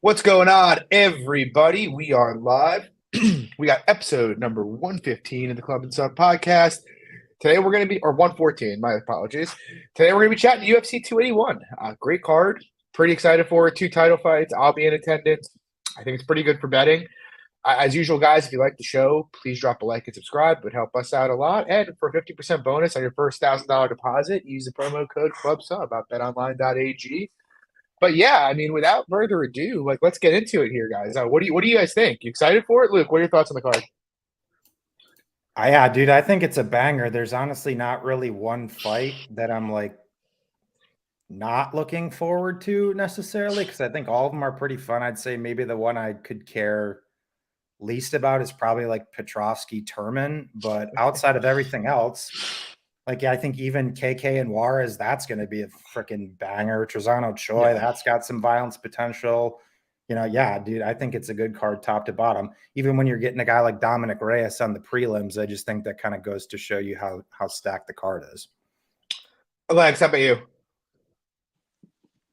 What's going on, everybody? We are live. We got episode number 115 of the Club and Sub podcast. Today we're going to be, or 114, my apologies. Today we're going to be chatting UFC 281. Great card. Pretty excited for it. Two title fights. I'll be in attendance. I think it's pretty good for betting. As usual, guys, if you like the show, please drop a like and subscribe. It would help us out a lot. And for a 50% bonus on your first $1,000 deposit, use the promo code CLUBSUB at betonline.ag. But yeah, I mean, without further ado, let's get into it here, guys. What do you guys think? You excited for it, Luke? What are your thoughts on the card? Yeah, dude, I think it's a banger. There's honestly not really one fight that I'm not looking forward to necessarily, because I think all of them are pretty fun. I'd say maybe the one I could care least about is probably like Petrovski Turman, but outside of everything else, I think even KK and Juarez, that's going to be a freaking banger. Trizano Choi, that's got some violence potential. Yeah, dude, I think it's a good card top to bottom. Even when you're getting a guy like Dominic Reyes on the prelims, I just think that kind of goes to show you how stacked the card is. Alex, how about you?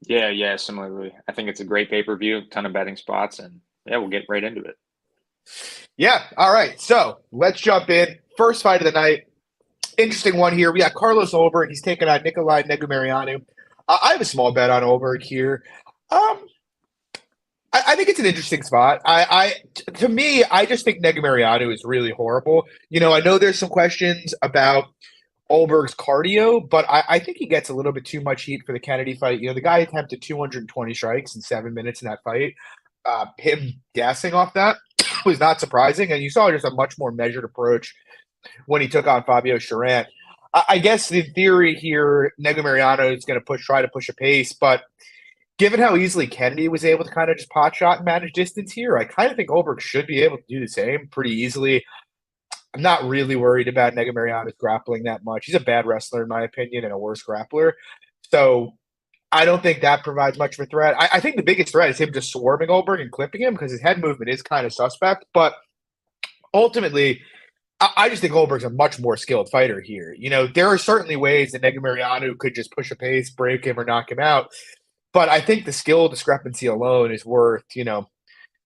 Yeah, similarly. I think it's a great pay-per-view, ton of betting spots, and yeah, we'll get right into it. Yeah, all right. So let's jump in. First fight of the night. Interesting one here. We got Carlos Olberg. He's taking on Nikolai Negumereanu. I have a small bet on Olberg here. I think it's an interesting spot. To me, I just think Negumereanu is really horrible. I know there's some questions about Olberg's cardio, but I think he gets a little bit too much heat for the Kennedy fight. The guy attempted 220 strikes in 7 minutes in that fight. Him gassing off that was not surprising, and you saw just a much more measured approach when he took on Fabio Cherant. I guess the theory here, Negumereanu is going to try to push a pace, but given how easily Kennedy was able to kind of just pot shot and manage distance here, I kind of think Olberg should be able to do the same pretty easily. I'm not really worried about Negumereanu's grappling that much. He's a bad wrestler, in my opinion, and a worse grappler. So I don't think that provides much of a threat. I think the biggest threat is him just swarming Olberg and clipping him because his head movement is kind of suspect. But ultimately, I just think Olberg's a much more skilled fighter here. There are certainly ways that Negumereanu could just push a pace, break him, or knock him out. But I think the skill discrepancy alone is worth,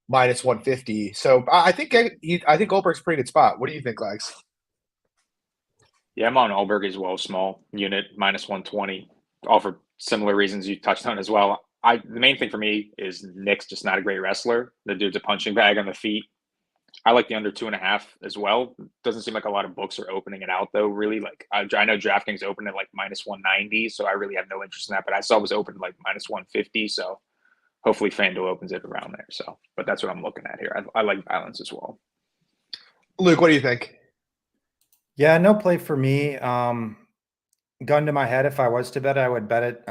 minus 150. So I think Olberg's a pretty good spot. What do you think, Lex? Yeah, I'm on Olberg as well, small unit, minus 120, all for similar reasons you touched on as well. The main thing for me is Nick's just not a great wrestler. The dude's a punching bag on the feet. I like the under 2.5 as well. Doesn't seem like a lot of books are opening it out though. Really, I know DraftKings opened at like minus 190, so I really have no interest in that. But I saw it was open like minus 150, so hopefully FanDuel opens it around there. So, but that's what I'm looking at here. I like balance as well. Luke, what do you think? Yeah, no play for me. Gun to my head, if I was to bet, I would bet it.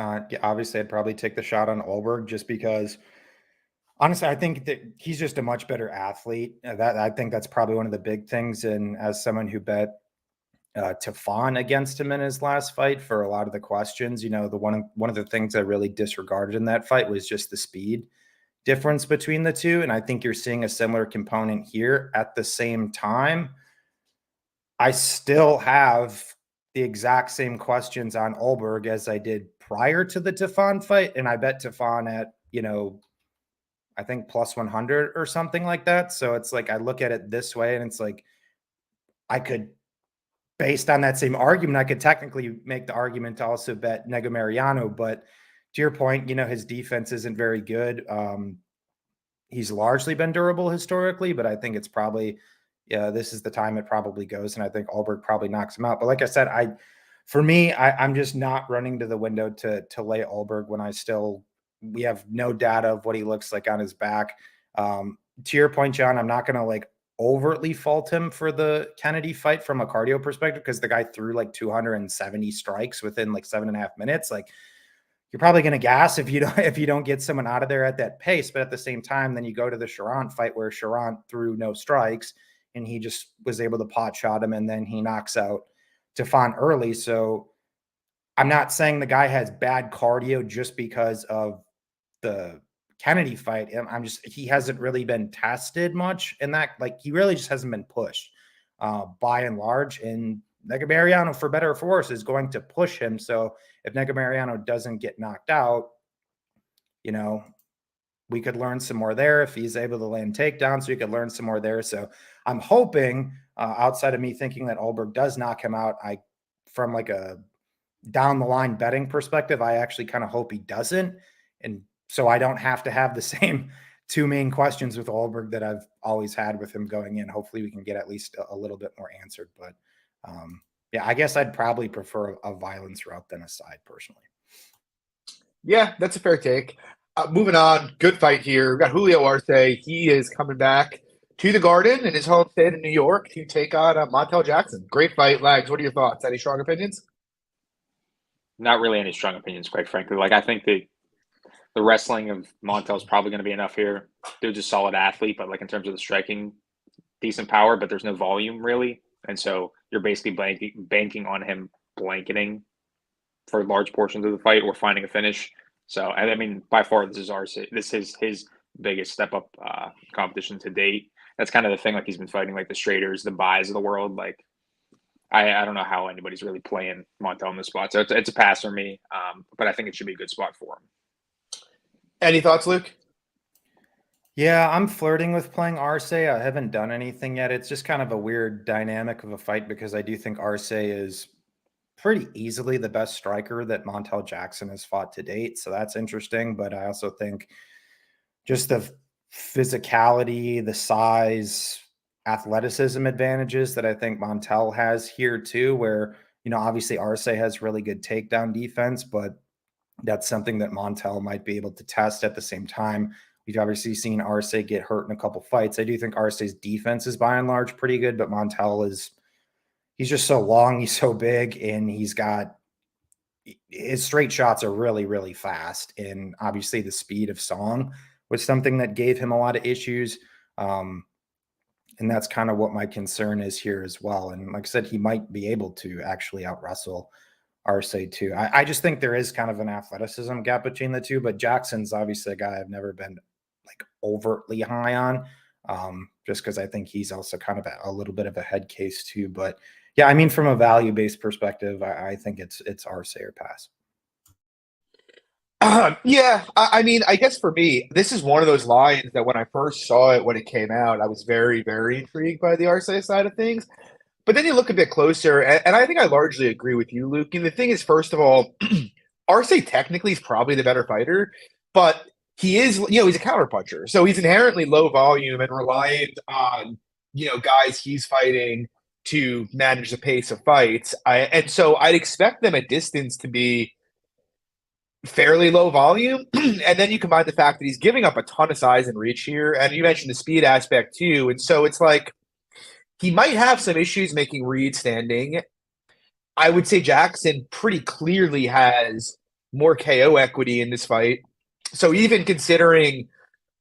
Obviously, I'd probably take the shot on Olberg just because. Honestly, I think that he's just a much better athlete. I think that's probably one of the big things. And as someone who bet Tefon against him in his last fight for a lot of the questions, the one of the things I really disregarded in that fight was just the speed difference between the two. And I think you're seeing a similar component here. At the same time, I still have the exact same questions on Olberg as I did prior to the Tefon fight. And I bet Tefon at, I think plus 100 or something like that. So it's like, I look at it this way and it's like, I could, based on that same argument, I could technically make the argument to also bet Negumereanu, but to your point, his defense isn't very good. He's largely been durable historically, but I think it's probably, this is the time it probably goes. And I think Olberg probably knocks him out. But like I said, I'm just not running to the window to lay Olberg when we have no data of what he looks like on his back. To your point, John, I'm not going to overtly fault him for the Kennedy fight from a cardio perspective, because the guy threw 270 strikes within 7.5 minutes. You're probably going to gas if you don't get someone out of there at that pace. But at the same time, then you go to the Cherant fight where Cherant threw no strikes and he just was able to pot shot him, and then he knocks out Tefon early. So I'm not saying the guy has bad cardio just because of the Kennedy fight. He hasn't really been tested much in that. He really just hasn't been pushed by and large. And Negumereanu, for better or for worse, is going to push him. So if Negumereanu doesn't get knocked out, we could learn some more there. If he's able to land takedowns, we could learn some more there. So I'm hoping, outside of me thinking that Olberg does knock him out, from like a down the line betting perspective, I actually kind of hope he doesn't. And so I don't have to have the same two main questions with Olberg that I've always had with him going in. Hopefully we can get at least a little bit more answered. But yeah, I guess I'd probably prefer a violence route than a side personally. Yeah, that's a fair take. Moving on, good fight here. We've got Julio Arce. He is coming back to the Garden in his home state of New York to take on Montel Jackson. Great fight, Lags. What are your thoughts? Any strong opinions? Not really any strong opinions, quite frankly. Like, I think the wrestling of Montel is probably going to be enough here. Dude's a solid athlete, but like in terms of the striking, decent power, but there's no volume really. And so you're basically banking on him blanketing for large portions of the fight or finding a finish. So, and I mean, by far, this is his biggest step up competition to date. That's kind of the thing. Like, he's been fighting like the Straders, the Buys of the world. Like, I don't know how anybody's really playing Montel in this spot. So it's a pass for me, but I think it should be a good spot for him. Any thoughts, Luke? Yeah, I'm flirting with playing Arce. I haven't done anything yet. It's just kind of a weird dynamic of a fight because I do think Arce is pretty easily the best striker that Montel Jackson has fought to date. So that's interesting. But I also think just the physicality, the size, athleticism advantages that I think Montel has here too, where, obviously Arce has really good takedown defense, but that's something that Montel might be able to test at the same time. We've obviously seen Arce get hurt in a couple fights. I do think Arce's defense is by and large pretty good, but Montel he's just so long, he's so big, and his straight shots are really, really fast. And obviously the speed of Song was something that gave him a lot of issues. And that's kind of what my concern is here as well. And like I said, he might be able to actually out-wrestle Arce too. I just think there is kind of an athleticism gap between the two, but Jackson's obviously a guy I've never been like overtly high on, just because I think he's also kind of a little bit of a head case too. But yeah, I mean, from a value-based perspective, I think it's Arce or pass. Yeah, I mean, I guess for me, this is one of those lines that when I first saw it when it came out, I was very, very intrigued by the Arce side of things. But then you look a bit closer, and I think I largely agree with you, Luke. And the thing is, first of all, Arce technically is probably the better fighter, but he is, he's a counterpuncher. So he's inherently low volume and reliant on, guys he's fighting to manage the pace of fights. And so I'd expect them at distance to be fairly low volume. And then you combine the fact that he's giving up a ton of size and reach here. And you mentioned the speed aspect too. And so it's like he might have some issues making reads standing. I would say Jackson pretty clearly has more KO equity in this fight. So even considering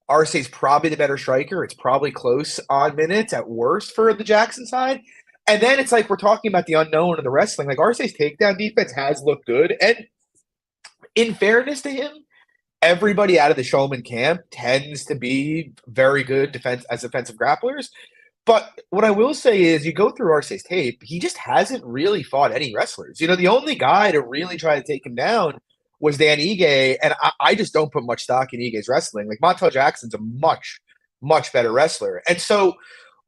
Arce's probably the better striker, it's probably close on minutes at worst for the Jackson side. And then it's like we're talking about the unknown of the wrestling. Like Arce's takedown defense has looked good. And in fairness to him, everybody out of the Shulman camp tends to be very good defensive grapplers. But what I will say is you go through Arce's tape, he just hasn't really fought any wrestlers. The only guy to really try to take him down was Dan Ige, and I just don't put much stock in Ige's wrestling. Like Montel Jackson's a much, much better wrestler. And so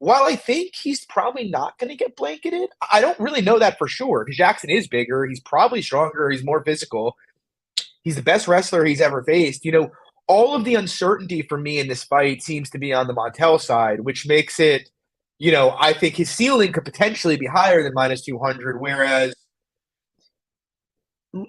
while I think he's probably not going to get blanketed, I don't really know that for sure because Jackson is bigger. He's probably stronger. He's more physical. He's the best wrestler he's ever faced. All of the uncertainty for me in this fight seems to be on the Montel side, which makes it, I think his ceiling could potentially be higher than minus 200, whereas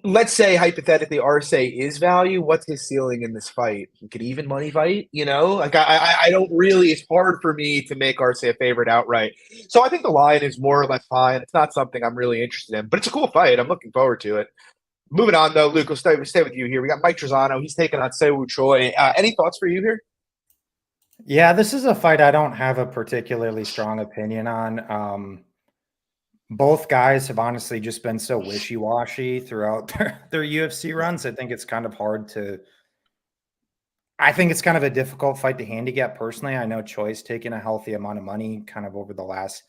let's say hypothetically Arce is value. What's his ceiling in this fight? He could even money fight, Like I don't really. It's hard for me to make Arce a favorite outright. So I think the line is more or less fine. It's not something I'm really interested in, but it's a cool fight. I'm looking forward to it. Moving on though, Luke, we'll stay with you here. We got Mike Trizano. He's taking on Sewu Choi. Any thoughts for you here? Yeah, this is a fight I don't have a particularly strong opinion on. Both guys have honestly just been so wishy-washy throughout their UFC runs. I think it's kind of a difficult fight to handicap personally. I know Choi's taken a healthy amount of money kind of over the last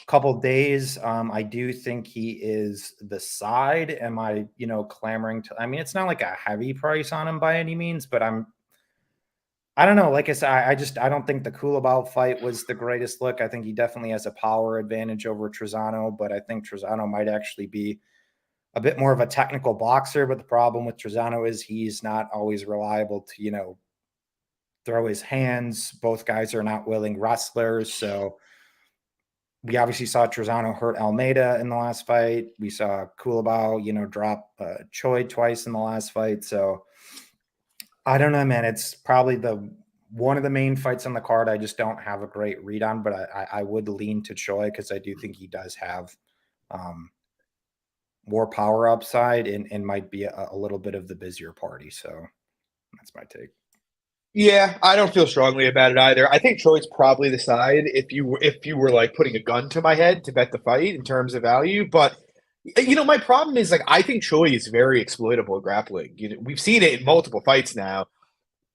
couple days. I do think he is the side. Am I, clamoring to, it's not like a heavy price on him by any means, but I don't know. Like I said, I don't think the Culibao fight was the greatest look. I think he definitely has a power advantage over Trizano, but I think Trizano might actually be a bit more of a technical boxer. But the problem with Trizano is he's not always reliable to, throw his hands. Both guys are not willing wrestlers. So we obviously saw Trizano hurt Almeida in the last fight. We saw Culibao, drop Choi twice in the last fight. So I don't know, man. It's probably one of the main fights on the card. I just don't have a great read on, but I would lean to Choi because I do think he does have more power upside and might be a little bit of the busier party. So that's my take. Yeah, I don't feel strongly about it either. I think Troy's probably the side if you were like putting a gun to my head to bet the fight in terms of value. But my problem is like I think Choi is very exploitable at grappling. We've seen it in multiple fights now.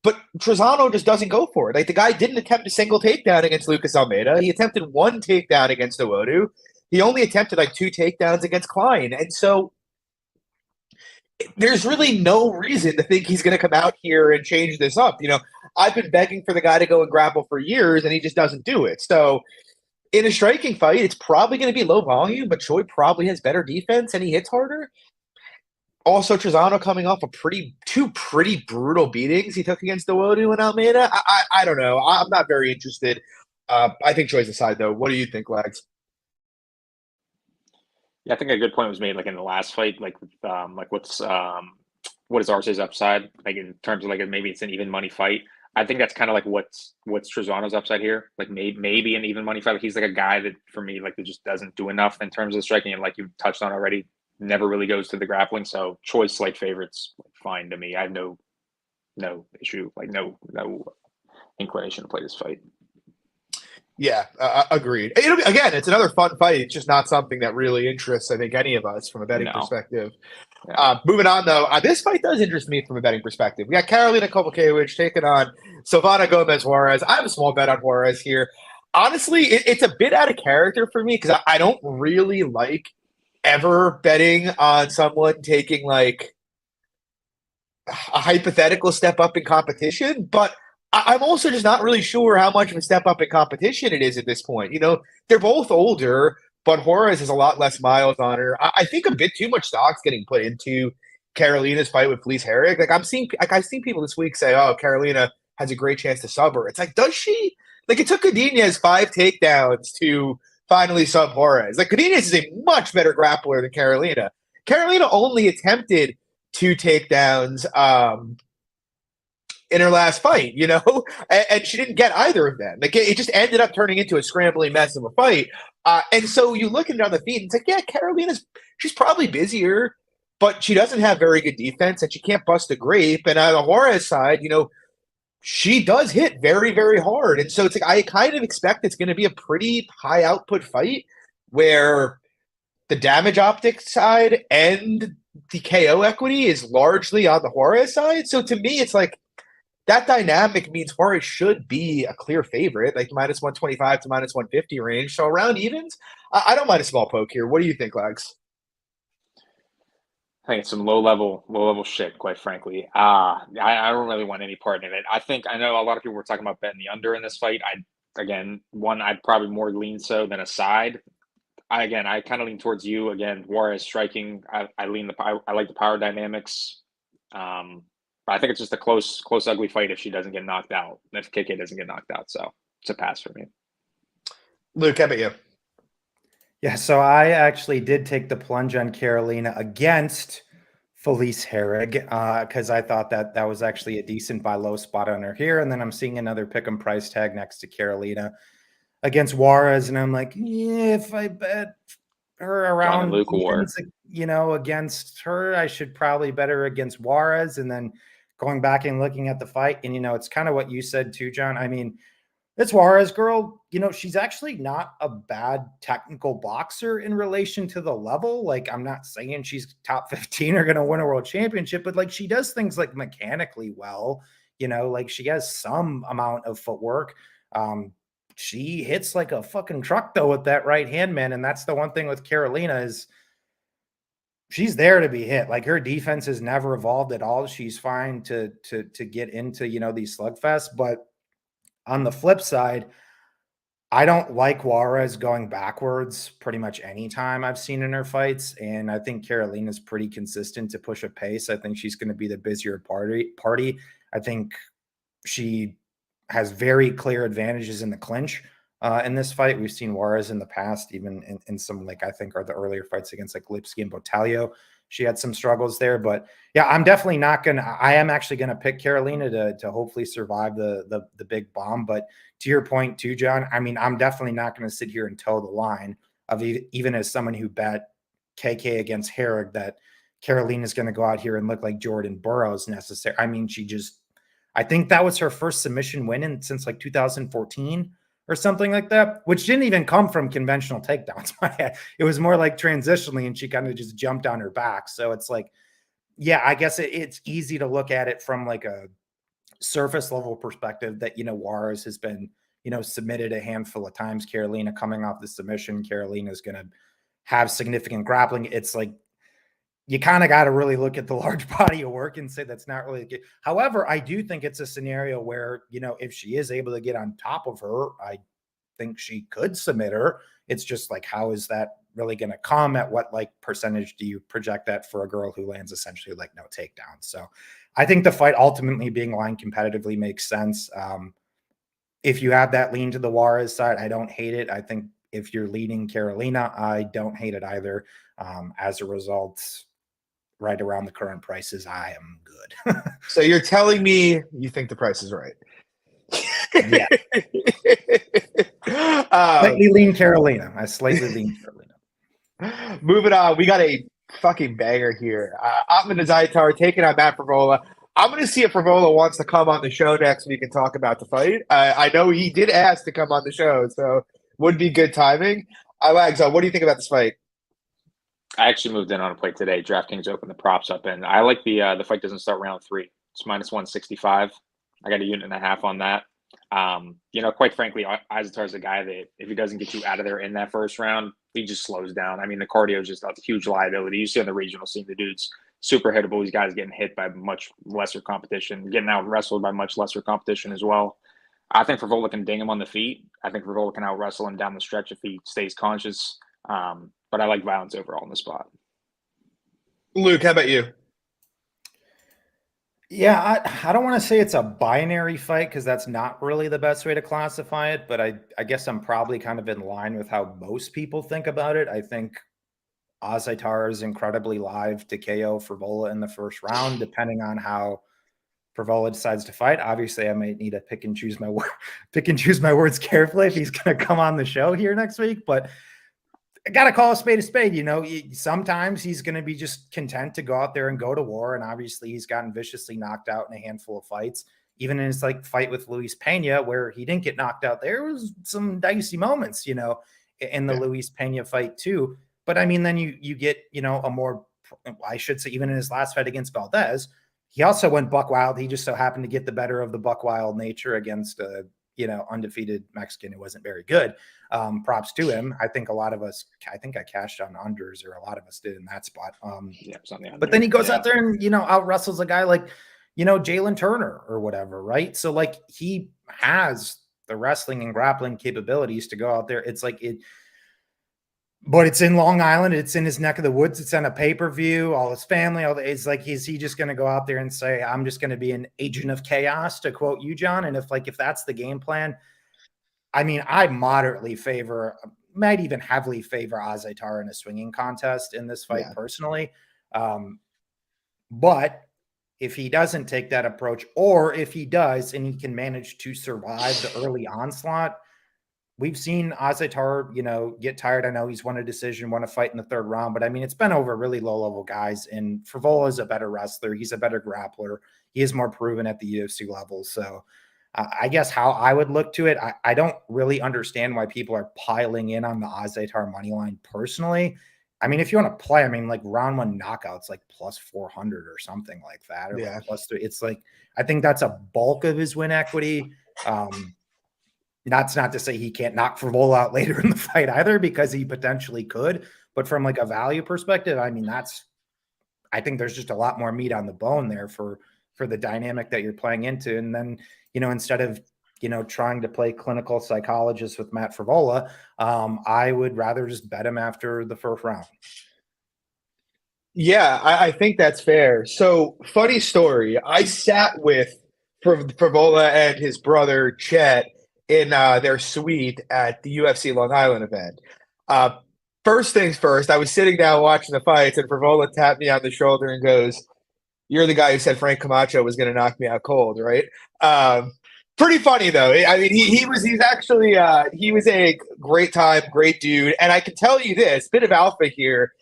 But Trizano just doesn't go for it. Like the guy didn't attempt a single takedown against Lucas Almeida. He attempted one takedown against Owodu. He only attempted like 2 takedowns against Klein. And so there's really no reason to think he's going to come out here and change this up. I've been begging for the guy to go and grapple for years, and he just doesn't do it. So in a striking fight, it's probably going to be low volume, but Choi probably has better defense and he hits harder. Also, Trizano coming off two pretty brutal beatings he took against Owodu and Almeida. I don't know. I'm not very interested. I think Choi's aside, though. What do you think, Lags? Yeah, I think a good point was made like in the last fight, like what is Arce's upside? Like in terms of like maybe it's an even money fight. I think that's kind of like what's Trizano's upside here. Like maybe an even money fight. Like he's like a guy that for me like that just doesn't do enough in terms of striking, and like you touched on already, never really goes to the grappling. So Choi's slight favorites fine to me. I have no issue, like no inclination to play this fight. Yeah, agreed. Again, it's another fun fight. It's just not something that really interests, I think, any of us from a betting perspective. Yeah. Moving on, though, this fight does interest me from a betting perspective. We got Karolina Kowalkiewicz taking on Silvana Gomez Juarez. I have a small bet on Juarez here. Honestly, it's a bit out of character for me because I don't really like ever betting on someone taking like a hypothetical step up in competition, but I'm also just not really sure how much of a step up in competition it is at this point. They're both older, but Juarez has a lot less miles on her. I think a bit too much stock's getting put into Carolina's fight with Felice Herrig. I've seen people this week say, "Oh, Carolina has a great chance to sub her." It's like, does she? Like, it took Godinez 5 takedowns to finally sub Juarez. Like, Godinez is a much better grappler than Carolina. Carolina only attempted 2 takedowns in her last fight, and she didn't get either of them. Like, it just ended up turning into a scrambling mess of a fight. And so you look at it on the feet, and it's like, yeah, she's probably busier, but she doesn't have very good defense, and she can't bust a grape. And on the Juarez side, she does hit very, very hard. And so it's like I kind of expect it's going to be a pretty high output fight where the damage optics side and the KO equity is largely on the Juarez side. So to me, it's like that dynamic means Juarez should be a clear favorite, like minus 125 to minus 150 range. So around evens, I don't mind a small poke here. What do you think, Lags? I think it's some low level shit, quite frankly. I don't really want any part in it. I know a lot of people were talking about betting the under in this fight. I'd probably more lean so than a side. I kind of lean towards you. Again, Juarez striking. I like the power dynamics. But I think it's just a close, ugly fight if she doesn't get knocked out. If KK doesn't get knocked out. So it's a pass for me. Luke, how about you? Yeah, so I actually did take the plunge on Carolina against Felice Herrig because I thought that was actually a decent buy low spot on her here. And then I'm seeing another pick 'em price tag next to Carolina against Juarez. And I'm like, yeah, if I bet her around evens, against her, I should probably bet her against Juarez. And then going back and looking at the fight, and it's kind of what you said too, John. I mean, this Juarez girl, she's actually not a bad technical boxer in relation to the level. Like, I'm not saying she's top 15 or going to win a world championship, but like she does things like mechanically well, like she has some amount of footwork. She hits like a fucking truck though with that right hand, man. And that's the one thing with Carolina is she's there to be hit. Like her defense has never evolved at all. She's fine to get into, these slugfests. But on the flip side, I don't like Juarez going backwards pretty much any time I've seen in her fights. And I think Carolina's pretty consistent to push a pace. I think she's going to be the busier party. I think she has very clear advantages in the clinch in this fight. We've seen Juarez in the past, even in some, like, I think are the earlier fights against like Lipsky and Botalio. She had some struggles there, but yeah, I'm definitely not going to, I am actually going to pick Carolina to hopefully survive the big bomb. But to your point too, John, I mean, I'm definitely not going to sit here and toe the line of even as someone who bet KK against Herrig that Carolina is going to go out here and look like Jordan Burroughs necessary. I mean, I think that was her first submission win since like 2014 or something like that, which didn't even come from conventional takedowns. It was more like transitionally, and she kind of just jumped on her back. So it's like, yeah, I guess it's easy to look at it from like a surface level perspective that, Juarez has been, submitted a handful of times. Carolina coming off the submission, Carolina is going to have significant grappling. It's like, you kind of got to really look at the large body of work and say that's not really good. However, I do think it's a scenario where, if she is able to get on top of her, I think she could submit her. It's just like, how is that really going to come? At what like percentage do you project that for a girl who lands essentially like no takedown? So I think the fight ultimately being lined competitively makes sense. If you have that lean to the Juarez side, I don't hate it. I think if you're leading Carolina, I don't hate it either. As a result, right around the current prices, I am good. So you're telling me you think the price is right? Yeah. Slightly lean Carolina. I slightly lean Carolina. Moving on, we got a fucking banger here. Otman Zaitar taking on Matt Frevola. I'm going to see if Frevola wants to come on the show next week and talk about the fight. I know he did ask to come on the show, so would be good timing. Wags, what do you think about this fight? I actually moved in on a play today. DraftKings opened the props up, and I like the fight doesn't start round 3. It's minus 165. I got a unit and a half on that. Quite frankly, Azatar's a guy that if he doesn't get you out of there in that first round, he just slows down. I mean, the cardio is just a huge liability. You see on the regional scene, the dude's super hittable. These guys getting hit by much lesser competition, getting out wrestled by much lesser competition as well. I think Frevola can ding him on the feet. I think Frevola can out wrestle him down the stretch if he stays conscious. But I like violence overall in the spot. Luke, how about you? Yeah, I don't want to say it's a binary fight because that's not really the best way to classify it, but I guess I'm probably kind of in line with how most people think about it. I think Azaitar is incredibly live to KO Frevola in the first round, depending on how Frevola decides to fight. Obviously, I might need to pick and choose my words carefully if he's going to come on the show here next week, but I got to call a spade a spade. Sometimes he's going to be just content to go out there and go to war. And obviously he's gotten viciously knocked out in a handful of fights. Even in his like fight with Luis Pena, where he didn't get knocked out, there was some dicey moments, in the Luis Pena fight too. But I mean, then you get, a more, I should say, even in his last fight against Valdez, he also went buck wild. He just so happened to get the better of the buck wild nature against undefeated Mexican who wasn't very good. Props to him. I think I cashed on unders, or a lot of us did in that spot. But then he goes out there and, out wrestles a guy like, Jalen Turner or whatever. Right. So like he has the wrestling and grappling capabilities to go out there. It's like but it's in Long Island. It's in his neck of the woods. It's on a pay-per-view, all his family, it's like, is he just going to go out there and say, I'm just going to be an agent of chaos, to quote you, John? And if that's the game plan, I mean, I might even heavily favor Azaitar in a swinging contest in this fight personally. But if he doesn't take that approach, or if he does and he can manage to survive the early onslaught, we've seen Azaitar, get tired. I know he's won a decision, won a fight in the third round, but I mean, it's been over really low-level guys, and Frevola is a better wrestler. He's a better grappler. He is more proven at the UFC level. So I guess how I would look to it, I don't really understand why people are piling in on the Azaitar money line personally. I mean, if you want to play, I mean, like round 1 knockouts, like plus 400 or something like that, or like plus 3. It's like, I think that's a bulk of his win equity. That's not to say he can't knock Frevola out later in the fight either, because he potentially could. But from like a value perspective, I mean, that's I think there's just a lot more meat on the bone there for the dynamic that you're playing into. And then, instead of, trying to play clinical psychologist with Matt Frevola, I would rather just bet him after the first round. Yeah, I think that's fair. So, funny story. I sat with Frevola and his brother Chet in their suite at the UFC Long Island event. First things first, I was sitting down watching the fights, and Frevola tapped me on the shoulder and goes, "You're the guy who said Frank Camacho was going to knock me out cold, right?" Pretty funny though. I mean, he's actually he was a great time, great dude, and I can tell you this bit of alpha here.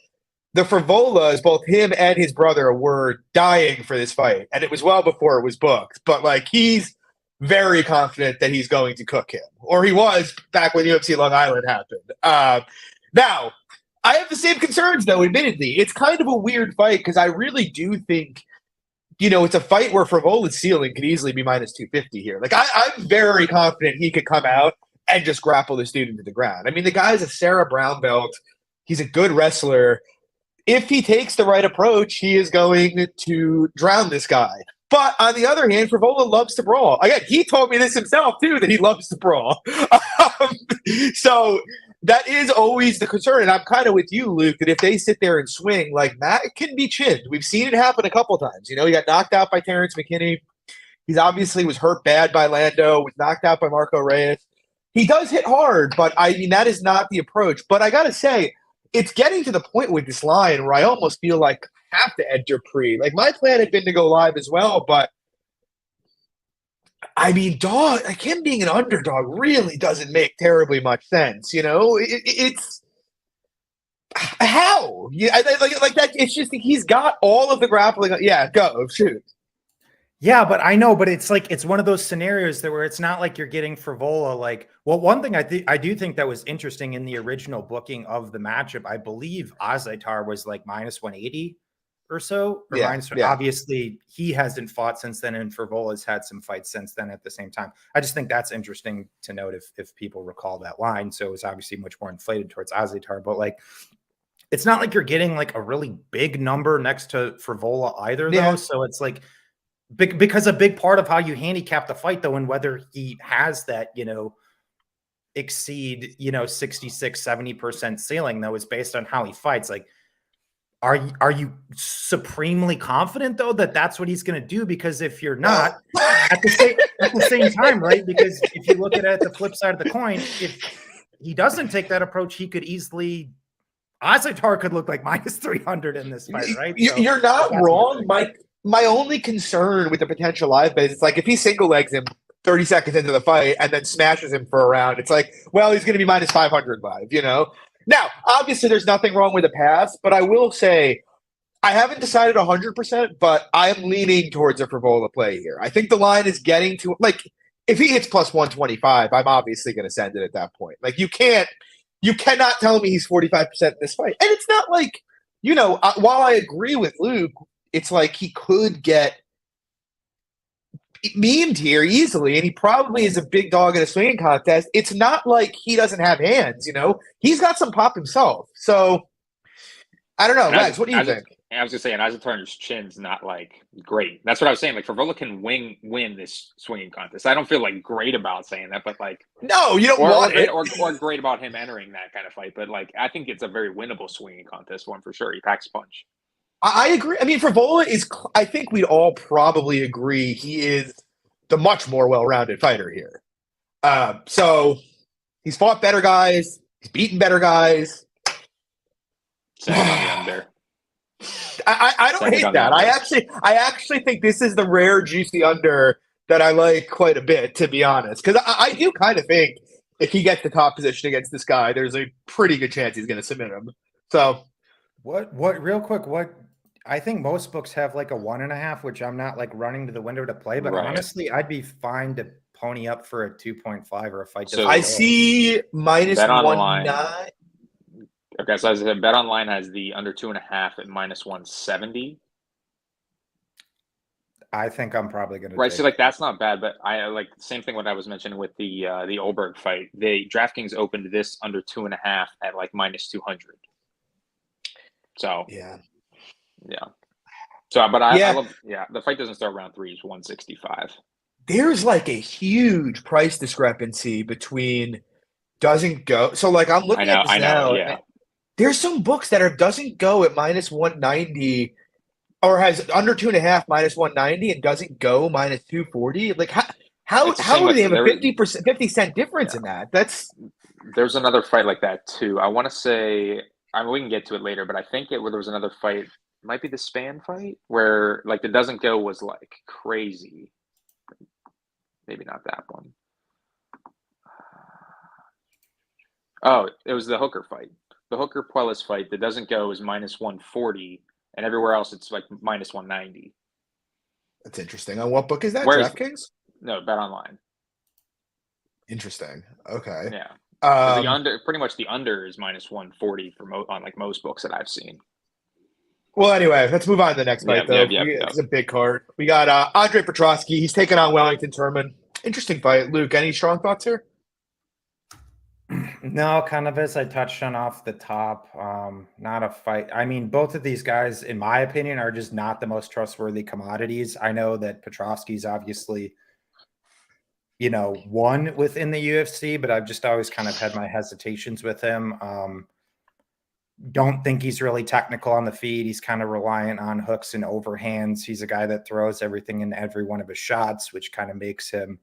The Frevolas, both him and his brother, were dying for this fight, and it was well before it was booked. But like, he's very confident that he's going to cook him, or he was back when UFC Long Island happened. Now, I have the same concerns, though. Admittedly, it's kind of a weird fight because I really do think, it's a fight where Frevola's ceiling could easily be minus 250 here. Like, I'm very confident he could come out and just grapple this dude into the ground. I mean, the guy's a Sarah Brown belt. He's a good wrestler. If he takes the right approach, he is going to drown this guy. But on the other hand, Frevola loves to brawl. Again, he told me this himself, too, that he loves to brawl. So that is always the concern. And I'm kind of with you, Luke, that if they sit there and swing, like, Matt can be chinned. We've seen it happen a couple times. He got knocked out by Terrence McKinney. He's obviously was hurt bad by Lando, was knocked out by Marco Reyes. He does hit hard, but, I mean, that is not the approach. But I got to say, it's getting to the point with this line where I almost feel like I have to enter pre. Like, my plan had been to go live as well, but I mean, like him being an underdog really doesn't make terribly much sense. It's how like that. It's just he's got all of the grappling. Yeah, go shoot. Yeah, but I know, but it's like it's one of those scenarios where it's not like you're getting Frevola. Like, well, one thing I do think that was interesting in the original booking of the matchup, I believe Azaitar was like minus 180 or so. Or yeah. Obviously, he hasn't fought since then, and Frevola's had some fights since then at the same time. I just think that's interesting to note if people recall that line. So it was obviously much more inflated towards Azaitar, but like, it's not like you're getting like a really big number next to Frevola either, though. So it's like, because a big part of how you handicap the fight, though, and whether he has that, exceed, 66, 70% ceiling, though, is based on how he fights. Like, are you supremely confident, though, that that's what he's going to do? Because if you're not, at the same time, right? Because if you look at it at the flip side of the coin, if he doesn't take that approach, he could easily, Azaitar could look like minus 300 in this fight, right? You're not wrong, Mike. My only concern with the potential live bet is it's like if he single legs him 30 seconds into the fight and then smashes him for a round, it's like, well, he's going to be minus 500 live, Now, obviously, there's nothing wrong with a pass, but I will say I haven't decided 100%, but I'm leaning towards a Frevola play here. I think the line is getting to, like, if he hits plus 125, I'm obviously going to send it at that point. Like, you cannot tell me he's 45% in this fight. And it's not like, while I agree with Luke, it's like he could get memed here easily, and he probably is a big dog in a swinging contest. It's not like he doesn't have hands, He's got some pop himself. So, I don't know. Guys, what do you think? I was going to say, and Azaitar's chin's not, like, great. That's what I was saying. Like, Frevola can win this swinging contest. I don't feel, like, great about saying that, but, like... No, you don't want it. Or great about him entering that kind of fight. But, like, I think it's a very winnable swinging contest one for sure. He packs a punch. I agree. I mean, Frevola is, I think we'd all probably agree he is the much more well-rounded fighter here. So he's fought better guys. He's beaten better guys. I don't hate that. I actually think this is the rare juicy under that I like quite a bit, to be honest. Because I do kind of think if he gets the top position against this guy, there's a pretty good chance he's going to submit him. So real quick, I think most books have like a 1.5, which I'm not like running to the window to play, but honestly, I'd be fine to pony up for a 2.5 or a fight. So I see minus 1.9. Okay, so as I said, Bet Online has the under 2.5 at minus 170. I think I'm probably going to. Right, so like that's not bad, but I like same thing what I was mentioning with the Olberg fight. The DraftKings opened this under 2.5 at like minus 200. So yeah. So, but I Yeah, love, the fight doesn't start round 3, it's 165. there's like a huge price discrepancy between doesn't go. So like I'm looking at this I know, now. yeah. There's some books that are doesn't go at minus 190 or has under 2.5 minus 190 and doesn't go minus 240. Like It's the same how do with they have a there. 50 cent difference Yeah, in that? That's there's another fight like that too. I want to say, I mean, we can get to it later, but I think there was another fight, might be the Spann fight, where like the doesn't go was like crazy. Maybe not that one. Oh, it was the Hooker fight. The Hooker Puelles fight that doesn't go is minus 140, and everywhere else it's like minus 190. that's interesting. On what book is that? Whereas DraftKings? no, Bet Online. Interesting. Okay. Yeah. The Um, under, pretty much the under is minus 140 for on like most books that I've seen. well, anyway, let's move on to the next fight, though. It's a big card. We got Andre Petrovski. He's taking on Wellington Turman. Interesting fight. Luke, any strong thoughts here? No, kind of as I touched on off the top. Not a fight. I mean, both of these guys, in my opinion, are just not the most trustworthy commodities. I know that Petrovski's obviously, won within the UFC, but I've just always kind of had my hesitations with him. Don't think he's really technical on the feet. He's kind of reliant on hooks and overhands. He's a guy that throws everything in every one of his shots, which kind of makes him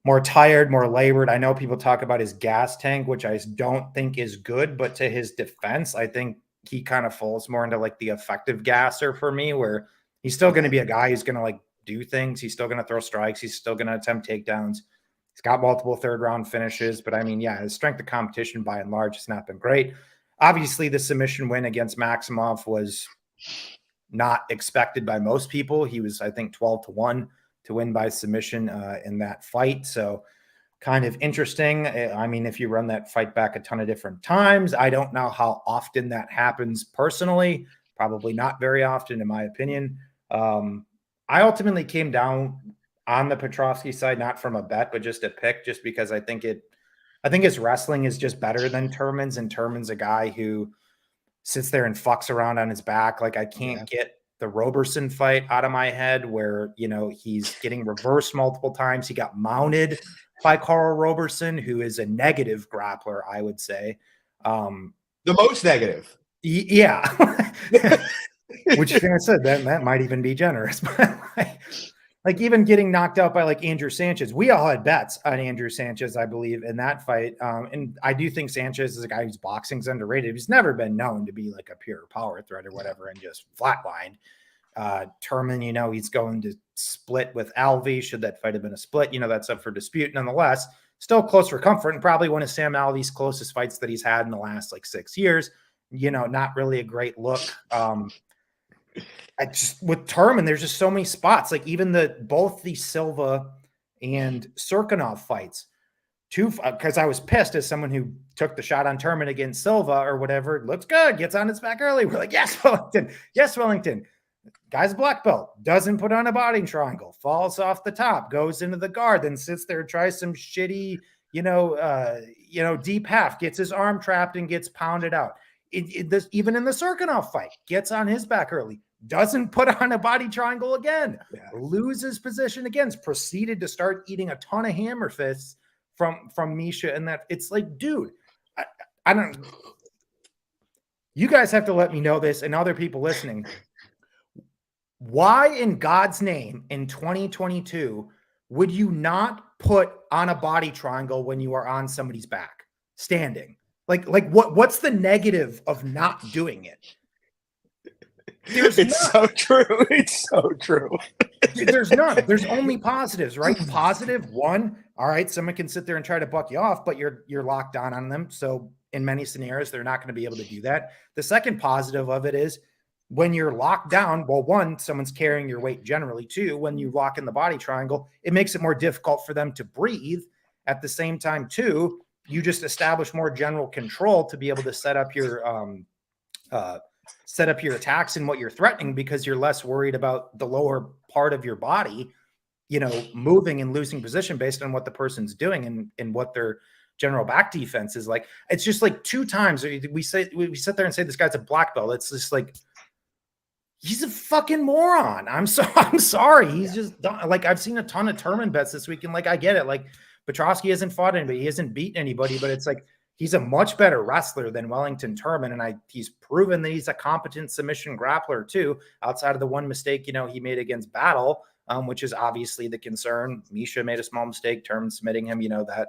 more tired, more labored. I know people talk about his gas tank, which I don't think is good, but to his defense, I think he kind of falls more into like the effective gasser for me, where he's still going to be a guy who's going to like do things. He's still going to throw strikes. He's still going to attempt takedowns. He's got multiple third round finishes, but I mean, yeah, his strength of competition by and large has not been great. Obviously, the submission win against Maximov was not expected by most people. He was, I think, 12-1 to win by submission in that fight. So kind of interesting. I mean, if you run that fight back a ton of different times, I don't know how often that happens personally. Probably not very often, in my opinion. I ultimately came down on the Petrovski side, not from a bet, but just a pick, just because I think his wrestling is just better than Turman's, and Turman's a guy who sits there and fucks around on his back. Like I can't get the Roberson fight out of my head where, he's getting reversed multiple times. He got mounted by Carl Roberson, who is a negative grappler, I would say. The most negative. Yeah. Which I said, that might even be generous. But like even getting knocked out by like Andrew Sanchez, we all had bets on Andrew Sanchez, I believe, in that fight. And I do think Sanchez is a guy whose boxing's underrated. He's never been known to be like a pure power threat or whatever and just flatlined. Turman, he's going to split with Alvey. Should that fight have been a split? That's up for dispute. Nonetheless, still close for comfort and probably one of Sam Alvey's closest fights that he's had in the last like 6 years. Not really a great look. With Turman, there's just so many spots. Like even both the Silva and Serkinov fights, because I was pissed as someone who took the shot on Turman against Silva or whatever. Looks good, gets on his back early. We're like, yes, Wellington. Yes, Wellington. Guy's black belt, doesn't put on a body triangle, falls off the top, goes into the guard, then sits there, tries some shitty, deep half, gets his arm trapped and gets pounded out. Even in the Serkinov fight, gets on his back early, doesn't put on a body triangle again, loses position again, proceeded to start eating a ton of hammer fists from Misha. And that it's like, dude, I don't, you guys have to let me know this and other people listening. Why in God's name in 2022 would you not put on a body triangle when you are on somebody's back standing? Like what's the negative of not doing it? It's so true. It's so true. There's none. There's only positives, right? Positive one. All right, someone can sit there and try to buck you off, but you're locked on them. So in many scenarios, they're not going to be able to do that. The second positive of it is when you're locked down, well, one, someone's carrying your weight generally. Two, when you lock in the body triangle, it makes it more difficult for them to breathe. At the same time, too, you just establish more general control to be able to set up your attacks and what you're threatening, because you're less worried about the lower part of your body, moving and losing position based on what the person's doing and what their general back defense is like. It's just like 2 times we sit there and say this guy's a black belt. It's just like, He's a fucking moron. I'm sorry. He's just like, I've seen a ton of Turman bets this week, and like I get it. Like Petrovski hasn't fought anybody, he hasn't beaten anybody, but it's like he's a much better wrestler than Wellington Turman, and he's proven that he's a competent submission grappler too. Outside of the one mistake, he made against Battle, which is obviously the concern. Misha made a small mistake, Turman submitting him. That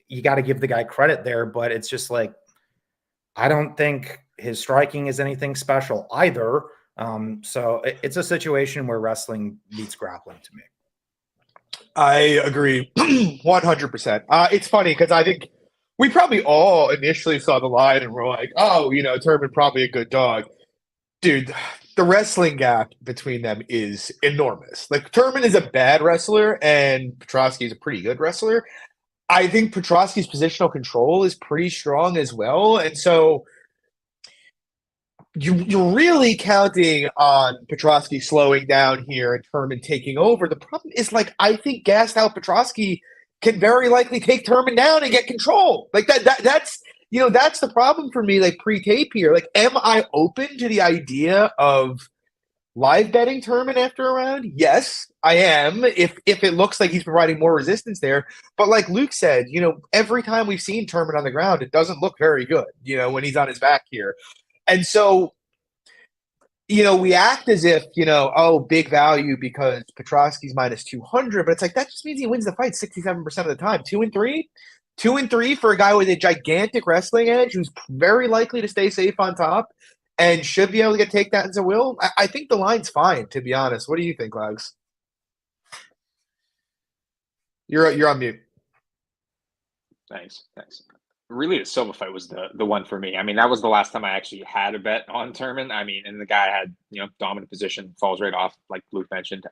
you got to give the guy credit there, but it's just like I don't think his striking is anything special either. So it's a situation where wrestling beats grappling to me. I agree 100%. It's funny because I think we probably all initially saw the line and we're like, oh, Turman probably a good dog. Dude, the wrestling gap between them is enormous. Like, Turman is a bad wrestler and Petrovski is a pretty good wrestler. I think Petrovski's positional control is pretty strong as well. And so you're really counting on Petrovski slowing down here and Turman taking over. The problem is, like, I think gassed out Petrovski can very likely take Turman down and get control. Like that's the problem for me, like, pre-tape here. Like, am I open to the idea of live betting Turman after a round? Yes, I am. If it looks like he's providing more resistance there. But like Luke said, every time we've seen Turman on the ground, it doesn't look very good, when he's on his back here. And so, we act as if, big value because Petrovski's minus 200, but it's like, that just means he wins the fight 67% of the time. 2-3? 2-3 for a guy with a gigantic wrestling edge who's very likely to stay safe on top and should be able to get takedowns at will. I think the line's fine, to be honest. What do you think, Lags? You're on mute. Thanks. Really, the Silva fight was the one for me. I mean, that was the last time I actually had a bet on Turman. I mean, and the guy had, dominant position, falls right off, like Luke mentioned.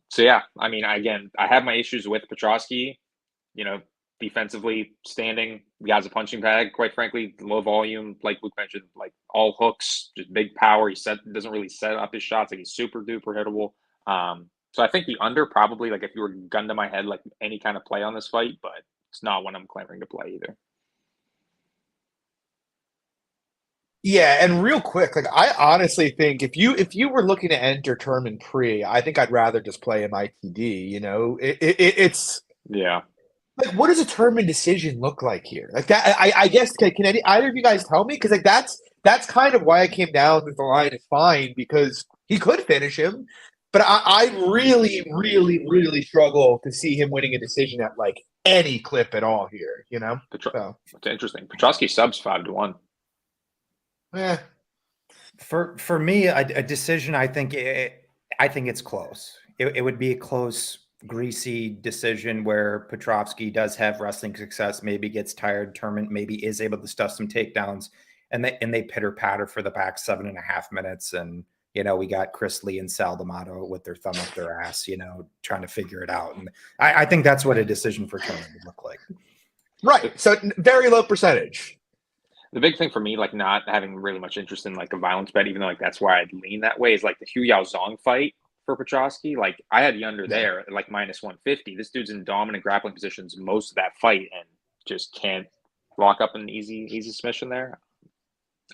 So yeah, I mean, again, I have my issues with Petrovski, defensively standing. The guy's a punching bag, quite frankly, low volume, like Luke mentioned, like all hooks, just big power. He doesn't really set up his shots. Like, he's super duper hittable. So I think the under probably, like, if you were gun to my head, like any kind of play on this fight, but it's not one I'm clamoring to play either. Yeah, and real quick, like, I honestly think if you were looking to enter Turman pre, I think I'd rather just play him ITD. It's yeah. Like, what does a Turman decision look like here? Like that, I guess can either of you guys tell me? Because like that's kind of why I came down with the line is fine because he could finish him, but I really, really, really struggle to see him winning a decision at like any clip at all here. So. It's interesting. Petrovski subs 5-1. Yeah. For me, a decision, I think it's close. It would be a close, greasy decision where Petrovski does have wrestling success, maybe gets tired, Turman maybe is able to stuff some takedowns, and they pitter patter for the back 7.5 minutes. And, we got Chris Lee and Sal D'Amato with their thumb up their ass, trying to figure it out. And I think that's what a decision for Turman would look like. Right. So very low percentage. The big thing for me, like, not having really much interest in like a violence bet, even though like that's why I'd lean that way, is like the Hu Yao Zhang fight for Petrovski. Like, I had the under there at like minus 150. This dude's in dominant grappling positions most of that fight and just can't lock up an easy submission there.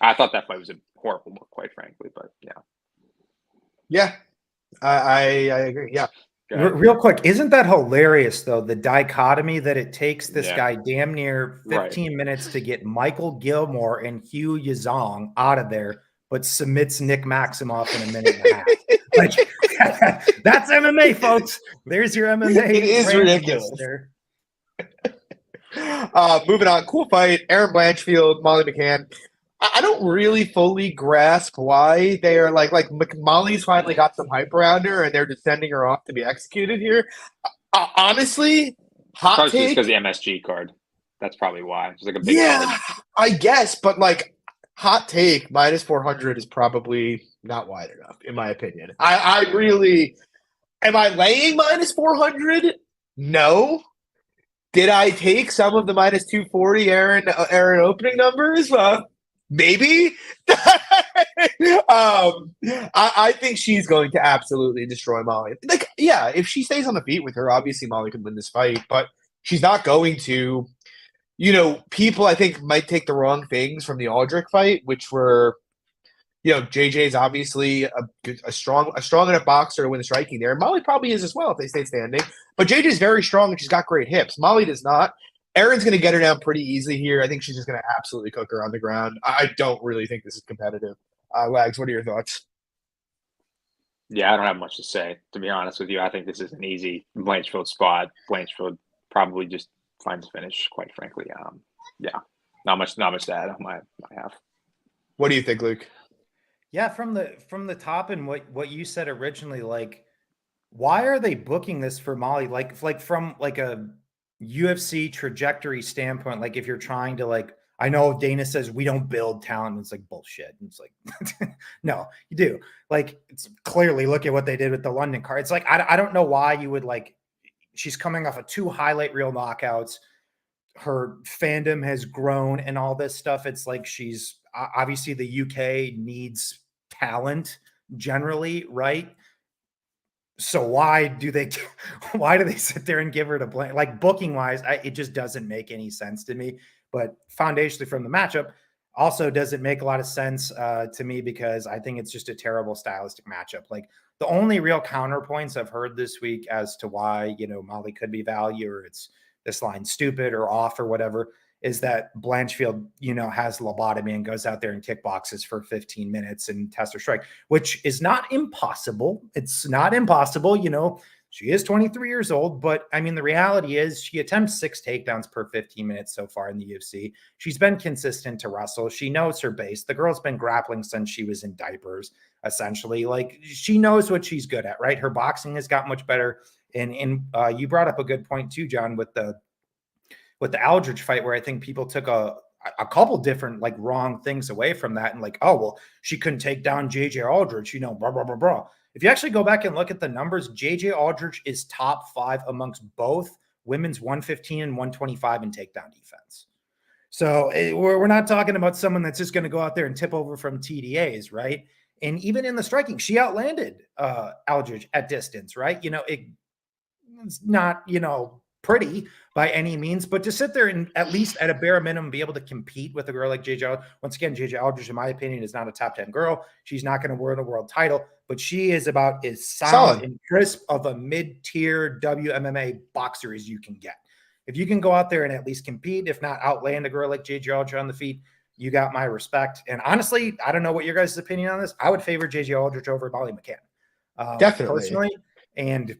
I thought that fight was a horrible book, quite frankly, but yeah. Yeah, I agree. Yeah. Real quick, isn't that hilarious, though, the dichotomy that it takes this guy damn near 15 minutes to get Michael Gilmore and Hu Yao Zhang out of there, but submits Nick Maximoff in a minute and a half. Like, that's MMA, folks. There's your MMA. It is ridiculous. Moving on. Cool fight. Aaron Blanchfield, Molly McCann. I don't really fully grasp why they are like Molly's finally got some hype around her and they're just sending her off to be executed here. Honestly, hot take. Because the MSG card. That's probably why. It's like a big card. I guess, but like, hot take, minus 400 is probably not wide enough, in my opinion. I really am I laying minus 400? No. Did I take some of the minus 240 Aaron opening numbers? Maybe. I think she's going to absolutely destroy Molly. Like, yeah, if she stays on the feet with her, obviously Molly can win this fight, but she's not going to. People I think might take the wrong things from the Aldrich fight, which were, JJ is obviously a strong enough boxer to win the striking there. Molly probably is as well if they stay standing. But JJ is very strong and she's got great hips. Molly does not. Erin's going to get her down pretty easily here. I think she's just going to absolutely cook her on the ground. I don't really think this is competitive. Wags, what are your thoughts? Yeah, I don't have much to say, to be honest with you. I think this is an easy Blanchfield spot. Blanchfield probably just finds a finish, quite frankly. Yeah, not much to add on my half. What do you think, Luke? Yeah, from the top and what you said originally, like, why are they booking this for Molly? Like from like a UFC trajectory standpoint, like if you're trying to, like, I know Dana says we don't build talent. It's like bullshit. And it's like, no, you do. Like, it's clearly look at what they did with the London card. It's like, I don't know why you would, like, she's coming off of 2 highlight reel knockouts. Her fandom has grown and all this stuff. It's like, she's obviously the UK needs talent generally, right? So why do they sit there and give her to Blank? Like, booking wise, it just doesn't make any sense to me. But foundationally from the matchup also doesn't make a lot of sense to me, because I think it's just a terrible stylistic matchup. Like, the only real counterpoints I've heard this week as to why, Molly could be value, or it's this line stupid or off or whatever, is that Blanchfield, has lobotomy and goes out there and kickboxes for 15 minutes and tests her strike, which is not impossible. It's not impossible. She is 23 years old, but I mean, the reality is she attempts 6 takedowns per 15 minutes so far in the UFC. She's been consistent to wrestle. She knows her base. The girl's been grappling since she was in diapers, essentially. Like, she knows what she's good at, right? Her boxing has got much better. And you brought up a good point too, John, with the Aldridge fight, where I think people took a couple different, like, wrong things away from that, and like, oh, well, she couldn't take down JJ Aldridge, blah, blah, blah, blah. If you actually go back and look at the numbers, JJ Aldridge is top 5 amongst both women's 115 and 125 in takedown defense. So we're not talking about someone that's just going to go out there and tip over from TDAs, right? And even in the striking, she outlanded Aldridge at distance, right? It's not, pretty by any means, but to sit there and at least at a bare minimum be able to compete with a girl like JJ. Once again, JJ Aldridge, in my opinion, is not a top 10 girl. She's not going to win a world title, but she is about as sound and crisp of a mid-tier WMMA boxer as you can get. If you can go out there and at least compete, if not outland a girl like JJ Aldridge on the feet, you got my respect. And honestly, I don't know what your guys' opinion on this. I would favor JJ Aldridge over Molly McCann. Definitely. Personally. And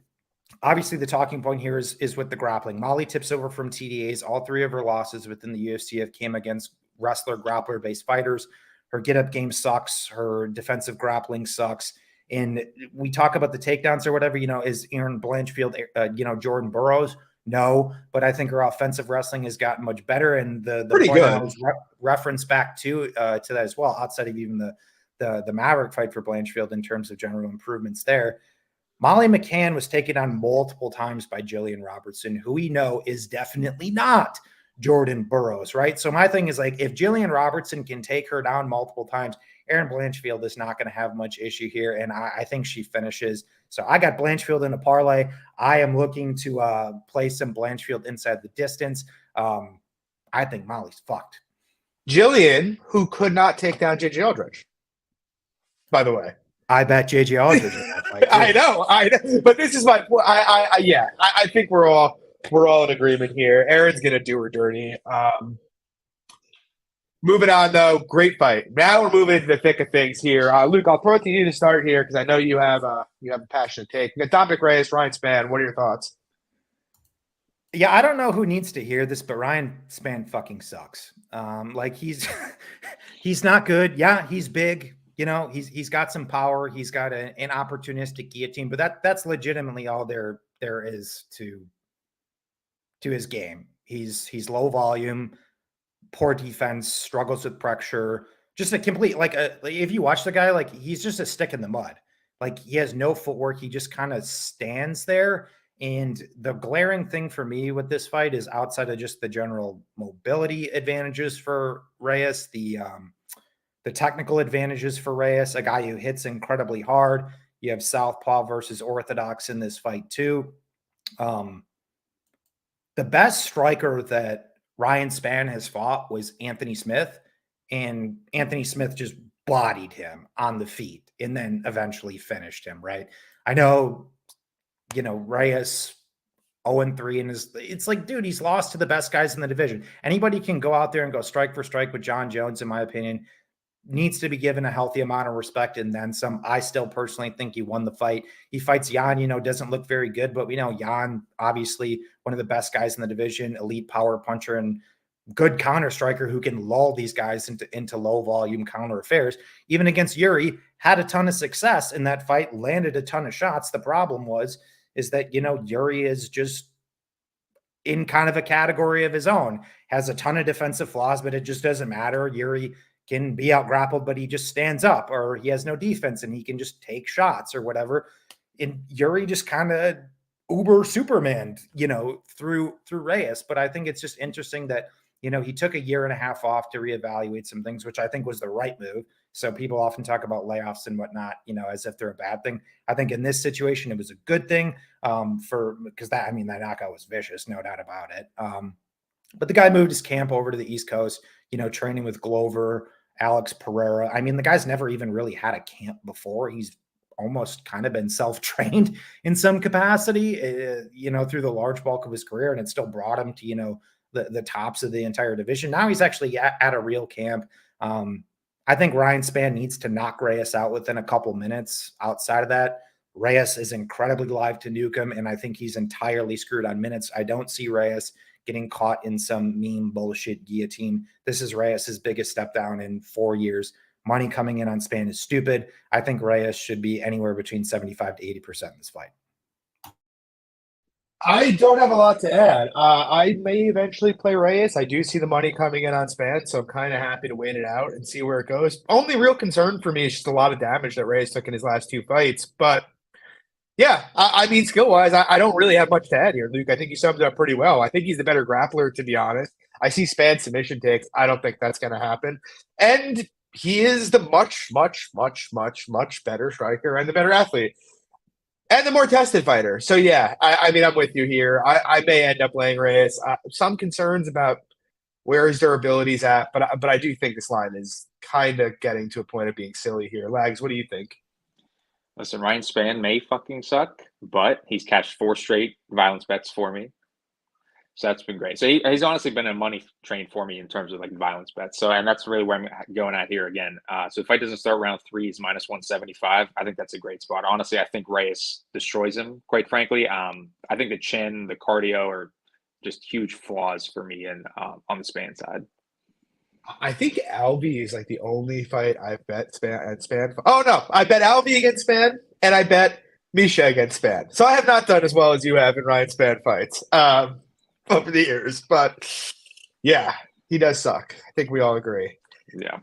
obviously, the talking point here is with the grappling. Molly tips over from TDAs. All 3 of her losses within the UFC have came against wrestler, grappler-based fighters. Her get-up game sucks. Her defensive grappling sucks. And we talk about the takedowns or whatever, is Erin Blanchfield, Jordan Burroughs? No, but I think her offensive wrestling has gotten much better. And the point I was reference back to that as well, outside of even the Maverick fight for Blanchfield in terms of general improvements there. Molly McCann was taken on multiple times by Jillian Robertson, who we know is definitely not Jordan Burroughs, right? So my thing is, like, if Jillian Robertson can take her down multiple times, Erin Blanchfield is not going to have much issue here, and I think she finishes. So I got Blanchfield in a parlay. I am looking to play some Blanchfield inside the distance. I think Molly's fucked. Jillian, who could not take down JJ Aldridge, by the way. I bet JJ Aldridge in that fight. I know, but this is my. I think we're all in agreement here. Erin's gonna do her dirty. Moving on, though, great fight. Now we're moving into the thick of things here. Luke, I'll throw it to you to start here because I know you have a passionate take. We got Dominic Reyes, Ryan Spann. What are your thoughts? Yeah, I don't know who needs to hear this, but Ryan Spann fucking sucks. Like, he's not good. Yeah, he's big. He's got some power. He's got an opportunistic guillotine, but that's legitimately all there is to his game. He's low volume, poor defense, struggles with pressure, just a complete, like, if you watch the guy, like, he's just a stick in the mud. Like, he has no footwork. He just kind of stands there. And the glaring thing for me with this fight is, outside of just the general mobility advantages for Reyes, the technical advantages for Reyes, a guy who hits incredibly hard. You have southpaw versus orthodox in this fight too. The best striker that Ryan Spann has fought was Anthony Smith, and Anthony Smith just bodied him on the feet and then eventually finished him, right? I know, Reyes 0-3 and it's like, dude, he's lost to the best guys in the division. Anybody can go out there and go strike for strike with John Jones, in my opinion, needs to be given a healthy amount of respect and then some. I still personally think he won the fight. He fights Jan, doesn't look very good, but we know Jan, obviously one of the best guys in the division, elite power puncher and good counter striker who can lull these guys into low volume counter affairs. Even against Yuri, had a ton of success in that fight, landed a ton of shots. The problem is that, Yuri is just in kind of a category of his own, has a ton of defensive flaws, but it just doesn't matter. Yuri can be out grappled, but he just stands up, or he has no defense and he can just take shots or whatever. And Yuri just kind of uber Superman, through Reyes. But I think it's just interesting that, he took a year and a half off to reevaluate some things, which I think was the right move. So people often talk about layoffs and whatnot, as if they're a bad thing. I think in this situation, it was a good thing because that knockout was vicious, no doubt about it. But the guy moved his camp over to the East Coast, training with Glover, Alex Pereira. The guy's never even really had a camp before. He's almost kind of been self-trained in some capacity, through the large bulk of his career, and it still brought him to, the tops of the entire division. Now he's actually at a real camp. I think Ryan Spann needs to knock Reyes out within a couple minutes. Outside of that, Reyes is incredibly live to nuke him, and I think he's entirely screwed on minutes. I don't see Reyes getting caught in some meme bullshit guillotine. This is Reyes' biggest step down in 4 years. Money coming in on Spann is stupid. I think Reyes should be anywhere between 75 to 80% in this fight. I don't have a lot to add. I may eventually play Reyes. I do see the money coming in on Spann, so I'm kind of happy to wait it out and see where it goes. Only real concern for me is just a lot of damage that Reyes took in his last 2 fights. But yeah, skill-wise, I don't really have much to add here, Luke. I think you summed it up pretty well. I think he's the better grappler, to be honest. I see Spann submission takes. I don't think that's going to happen. And he is the much, much, much, much, much better striker and the better athlete. And the more tested fighter. So, yeah, I'm with you here. I may end up laying Reyes. Some concerns about where his durability's at, but I do think this line is kind of getting to a point of being silly here. Lags, what do you think? Listen, Ryan Spann may fucking suck, but he's cashed 4 straight violence bets for me. So that's been great. So he's honestly been a money train for me in terms of violence bets. So, and that's really where I'm going at here again. So if fight doesn't start round 3, he's minus 175. I think that's a great spot. Honestly, I think Reyes destroys him, quite frankly. I think the chin, the cardio are just huge flaws for me on the Spann side. I think Alvey is the only fight I've bet Spann. Oh, no. I bet Alvey against Spann, and I bet Misha against Spann. So I have not done as well as you have in Ryan Spann fights. Over the years, but yeah, he does suck. I think we all agree. Yeah.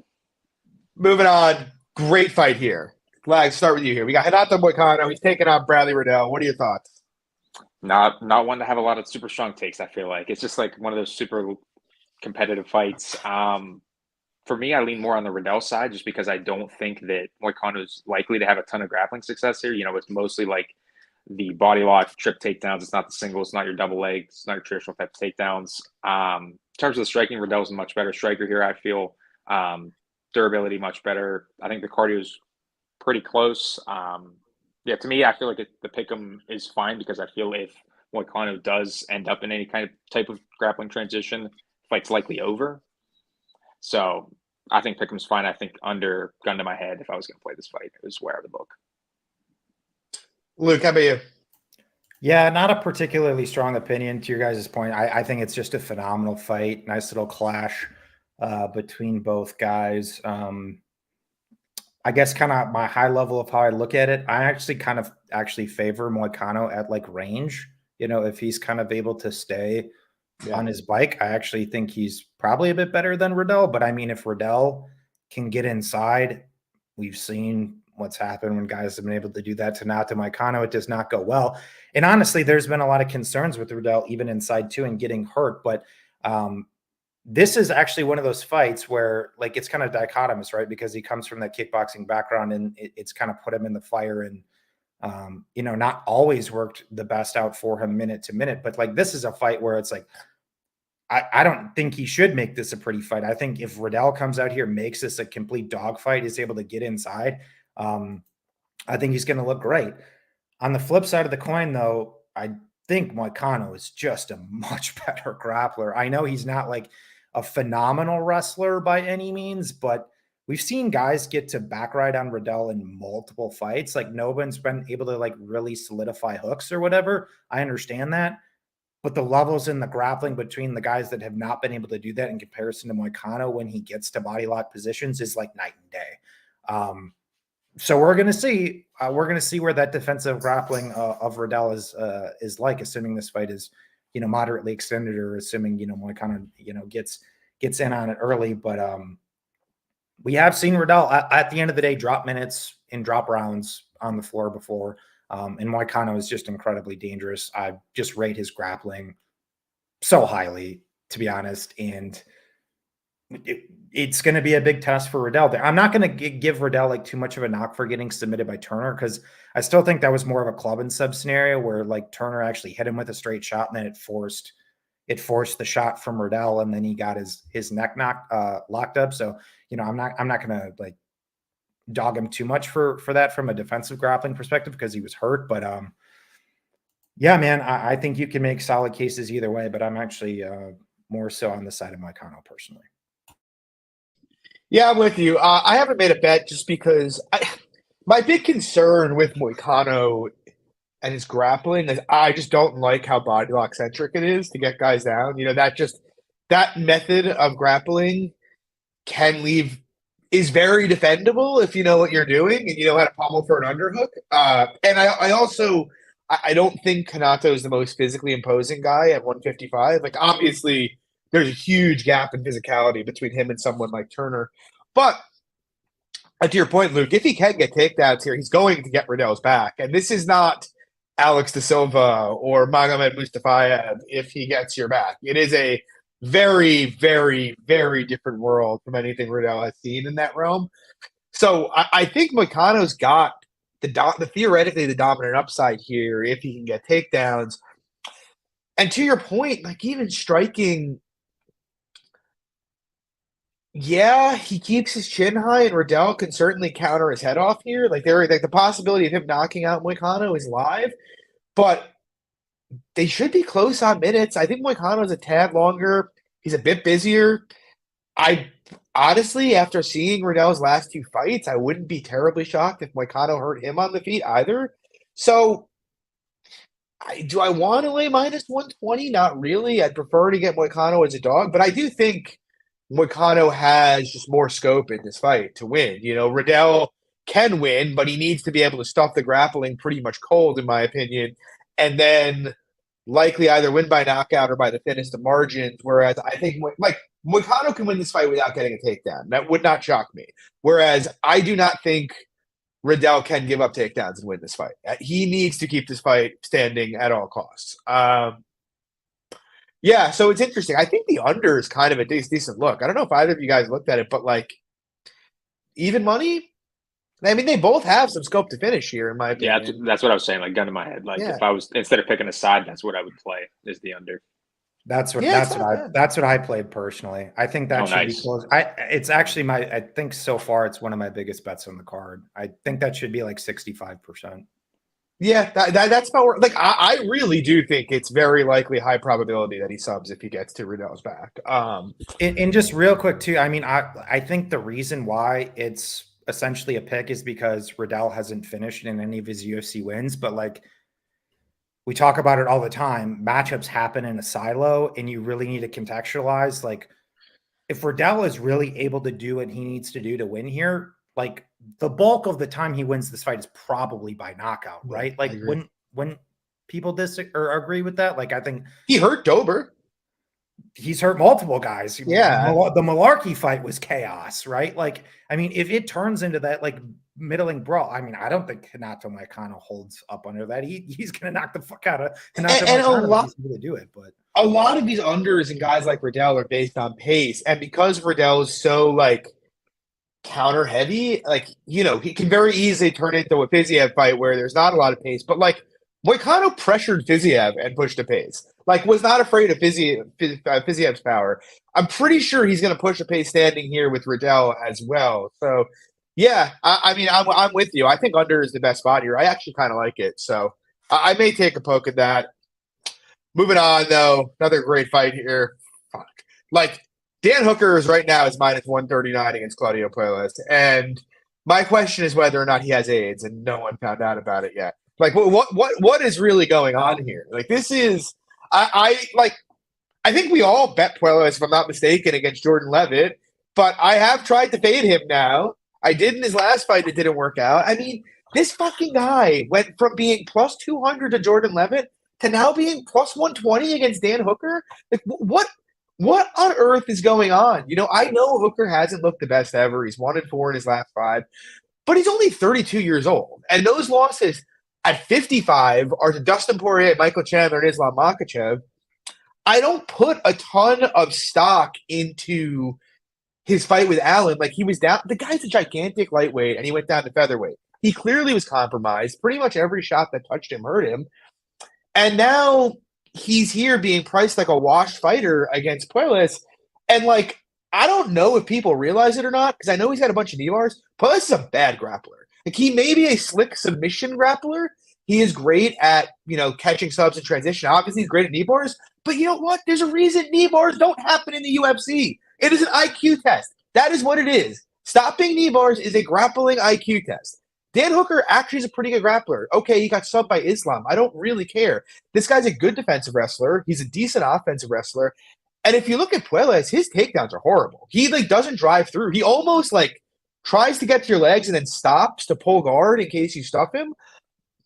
Moving on, great fight here. Lag, start with you here. We got Renato Moicano. He's taking on Bradley Riddell. What are your thoughts? Not one to have a lot of super strong takes. I feel like it's just one of those super competitive fights. For me, I lean more on the Riddell side just because I don't think that Moicano is likely to have a ton of grappling success here. It's mostly the body lock, trip takedowns. It's not the single. It's not your double leg. It's not your traditional type of takedowns. In terms of the striking, Riddell's a much better striker here, I feel. Durability, much better. I think the cardio is pretty close. To me, I feel like the pick'em is fine because I feel if Moicano does end up in any type of grappling transition, fight's likely over. So I think pick'em's fine. I think under, gun to my head, if I was going to play this fight, is where I would look. Luke, how about you? Yeah, not a particularly strong opinion to your guys' point. I think it's just a phenomenal fight. Nice little clash between both guys. I guess kind of my high level of how I look at it, I actually favor Moicano at range. If he's kind of able to stay on his bike, I actually think he's probably a bit better than Riddell. But if Riddell can get inside, we've seen what's happened when guys have been able to do that to Moicano. It does not go well. And honestly, there's been a lot of concerns with Riddell, even inside too, and getting hurt. But this is actually one of those fights where it's kind of dichotomous, right? Because he comes from that kickboxing background and it's kind of put him in the fire and, not always worked the best out for him minute to minute. But this is a fight where it's I don't think he should make this a pretty fight. I think if Riddell comes out here, makes this a complete dogfight, is able to get inside, I think he's going to look great. On the flip side of the coin, though, I think Moicano is just a much better grappler. I know he's not like a phenomenal wrestler by any means, but we've seen guys get to back ride on Riddell in multiple fights. Like no one's been able to like really solidify hooks or whatever. I understand that. But the levels in the grappling between the guys that have not been able to do that in comparison to Moicano when he gets to body lock positions is like night and day. So we're going to see. We're going to see where that defensive grappling of Riddell is like, assuming this fight is, moderately extended, or assuming Moicano gets in on it early. But we have seen Riddell at the end of the day drop minutes and drop rounds on the floor before. And Moicano is just incredibly dangerous. I just rate his grappling so highly, to be honest. And it's going to be a big test for Riddell there. I'm not going to give Riddell like too much of a knock for getting submitted by Turner, because I still think that was more of a club and sub scenario where like Turner actually hit him with a straight shot, and then it forced the shot from Riddell, and then he got his neck locked up. So, I'm not going to like dog him too much for that from a defensive grappling perspective, because he was hurt. But yeah, man, I think you can make solid cases either way, but I'm actually more so on the side of Moicano personally. Yeah, I'm with you. I haven't made a bet just because my big concern with Moicano and his grappling is I just don't like how body lock centric it is to get guys down. That method of grappling is very defendable if you know what you're doing and you know how to pummel for an underhook. And I don't think Kanato is the most physically imposing guy at 155. Like, obviously, there's a huge gap in physicality between him and someone like Turner. But to your point, Luke, if he can get takedowns here, he's going to get Riddell's back. And this is not Alex De Silva or Magomed Mustafayev if he gets your back. It is a very, very, very different world from anything Riddell has seen in that realm. So I think Moicano's got the theoretically the dominant upside here if he can get takedowns. And to your point, like even striking, yeah, he keeps his chin high, and Riddell can certainly counter his head off here. Like the possibility of him knocking out Moicano is live, but they should be close on minutes. I think Moicano's a tad longer. He's a bit busier. I honestly, after seeing Riddell's last two fights, I wouldn't be terribly shocked if Moicano hurt him on the feet either. So do I want to lay minus 120? Not really. I'd prefer to get Moicano as a dog, but I do think Moicano has just more scope in this fight to win. Riddell can win, but he needs to be able to stuff the grappling pretty much cold, in my opinion, and then likely either win by knockout or by the thinnest of margins, whereas I think Moicano can win this fight without getting a takedown. That would not shock me. Whereas I do not think Riddell can give up takedowns and win this fight. He needs to keep this fight standing at all costs. Yeah, so it's interesting. I think the under is kind of a decent look. I don't know if either of you guys looked at it, but like even money, I mean, they both have some scope to finish here, in my opinion. Yeah, that's what I was saying. Like gun to my head. Like if I was, instead of picking a side, that's what I would play, is the under. That's what I played personally. I think that should be close. It's actually I think so far it's one of my biggest bets on the card. I think that should be like 65%. Yeah, that's about where, like I really do think it's very likely high probability that he subs if he gets to Riddell's back. And just real quick too, I mean, I think the reason why it's essentially a pick is because Riddell hasn't finished in any of his UFC wins, but like we talk about it all the time, matchups happen in a silo, and you really need to contextualize. Like if Riddell is really able to do what he needs to do to win here, like the bulk of the time he wins this fight is probably by knockout, right? Like when people disagree or agree with that, like I think he hurt Dober. He's hurt multiple guys. Yeah. The Malarkey fight was chaos, right? Like, I mean, if it turns into that like middling brawl, I mean, I don't think Kanato Moicano holds up under that. He's going to knock the fuck out of Kanato Moicano if he's going to do it. But a lot of these unders and guys like Riddell are based on pace, and because Riddell is so like counter heavy, like he can very easily turn into a Fiziev fight where there's not a lot of pace. But like Moicano pressured Fiziev and pushed the pace. Like, was not afraid of Fiziev's power. I'm pretty sure he's going to push a pace standing here with Riddell as well. So, yeah, I mean, I'm with you. I think under is the best spot here. I actually kind of like it. So, I may take a poke at that. Moving on, though, another great fight here. Fuck. Like, Dan Hooker is right now is minus 139 against Claudio Puelles. And my question is whether or not he has AIDS, and no one found out about it yet. Like, what is really going on here? Like, this is, I think we all bet Puelles, if I'm not mistaken, against Jordan Levitt, but I have tried to fade him now. I did in his last fight. It didn't work out. I mean, this fucking guy went from being plus 200 to Jordan Levitt to now being plus 120 against Dan Hooker. Like, what on earth is going on? You know, I know Hooker hasn't looked the best ever. He's 1-4 in his last 5, but he's only 32 years old. And those losses at 55 are to Dustin Poirier, Michael Chandler, and Islam Makhachev. I don't put a ton of stock into his fight with Allen. Like, he was down. The guy's a gigantic lightweight, and he went down to featherweight. He clearly was compromised. Pretty much every shot that touched him hurt him. And now he's here being priced like a washed fighter against Puelles. And, like, I don't know if people realize it or not, because I know he's got a bunch of knee bars. Puelles is a bad grappler. Like, he may be a slick submission grappler. He is great at, catching subs in transition. Obviously, he's great at knee bars. But you know what? There's a reason knee bars don't happen in the UFC. It is an IQ test. That is what it is. Stopping knee bars is a grappling IQ test. Dan Hooker actually is a pretty good grappler. Okay, he got subbed by Islam. I don't really care. This guy's a good defensive wrestler. He's a decent offensive wrestler. And if you look at Puelles, his takedowns are horrible. He doesn't drive through. He almost tries to get to your legs and then stops to pull guard in case you stuff him.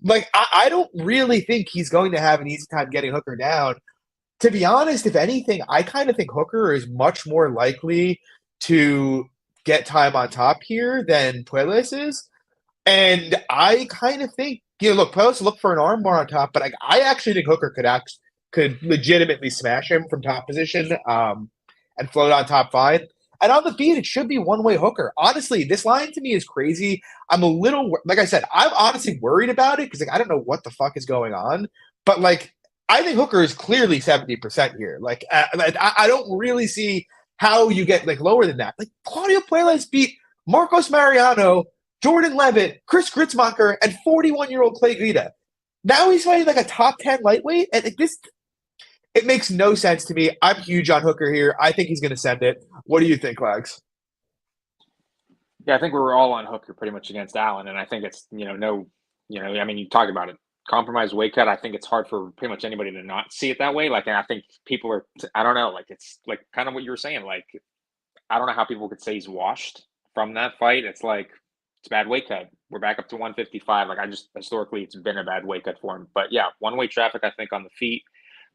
Like, I don't really think he's going to have an easy time getting Hooker down. To be honest, if anything, I kind of think Hooker is much more likely to get time on top here than Puelles is. And I kind of think, look, Puelles look for an armbar on top, but I actually think Hooker could legitimately smash him from top position and float on top fine. And on the feet, it should be one-way Hooker. Honestly, this line to me is crazy. I'm a little, like I said, I'm honestly worried about it because I don't know what the fuck is going on. But I think Hooker is clearly 70% here. I don't really see how you get lower than that. Claudio Puelles beat Marcos Mariano, Jordan Levitt, Chris Gritzmacher, and 41-year-old Clay Guida. Now he's fighting a top 10 lightweight, and it makes no sense to me. I'm huge on Hooker here. I think he's going to send it. What do you think, Legs? Yeah, I think we're all on Hooker pretty much against Allen, and I think it's you talk about it. Compromised weight cut. I think it's hard for pretty much anybody to not see it that way. And I think people are. I don't know. It's kind of what you were saying. I don't know how people could say he's washed from that fight. It's it's a bad weight cut. We're back up to 155. Historically, it's been a bad weight cut for him. But yeah, one-way traffic, I think, on the feet.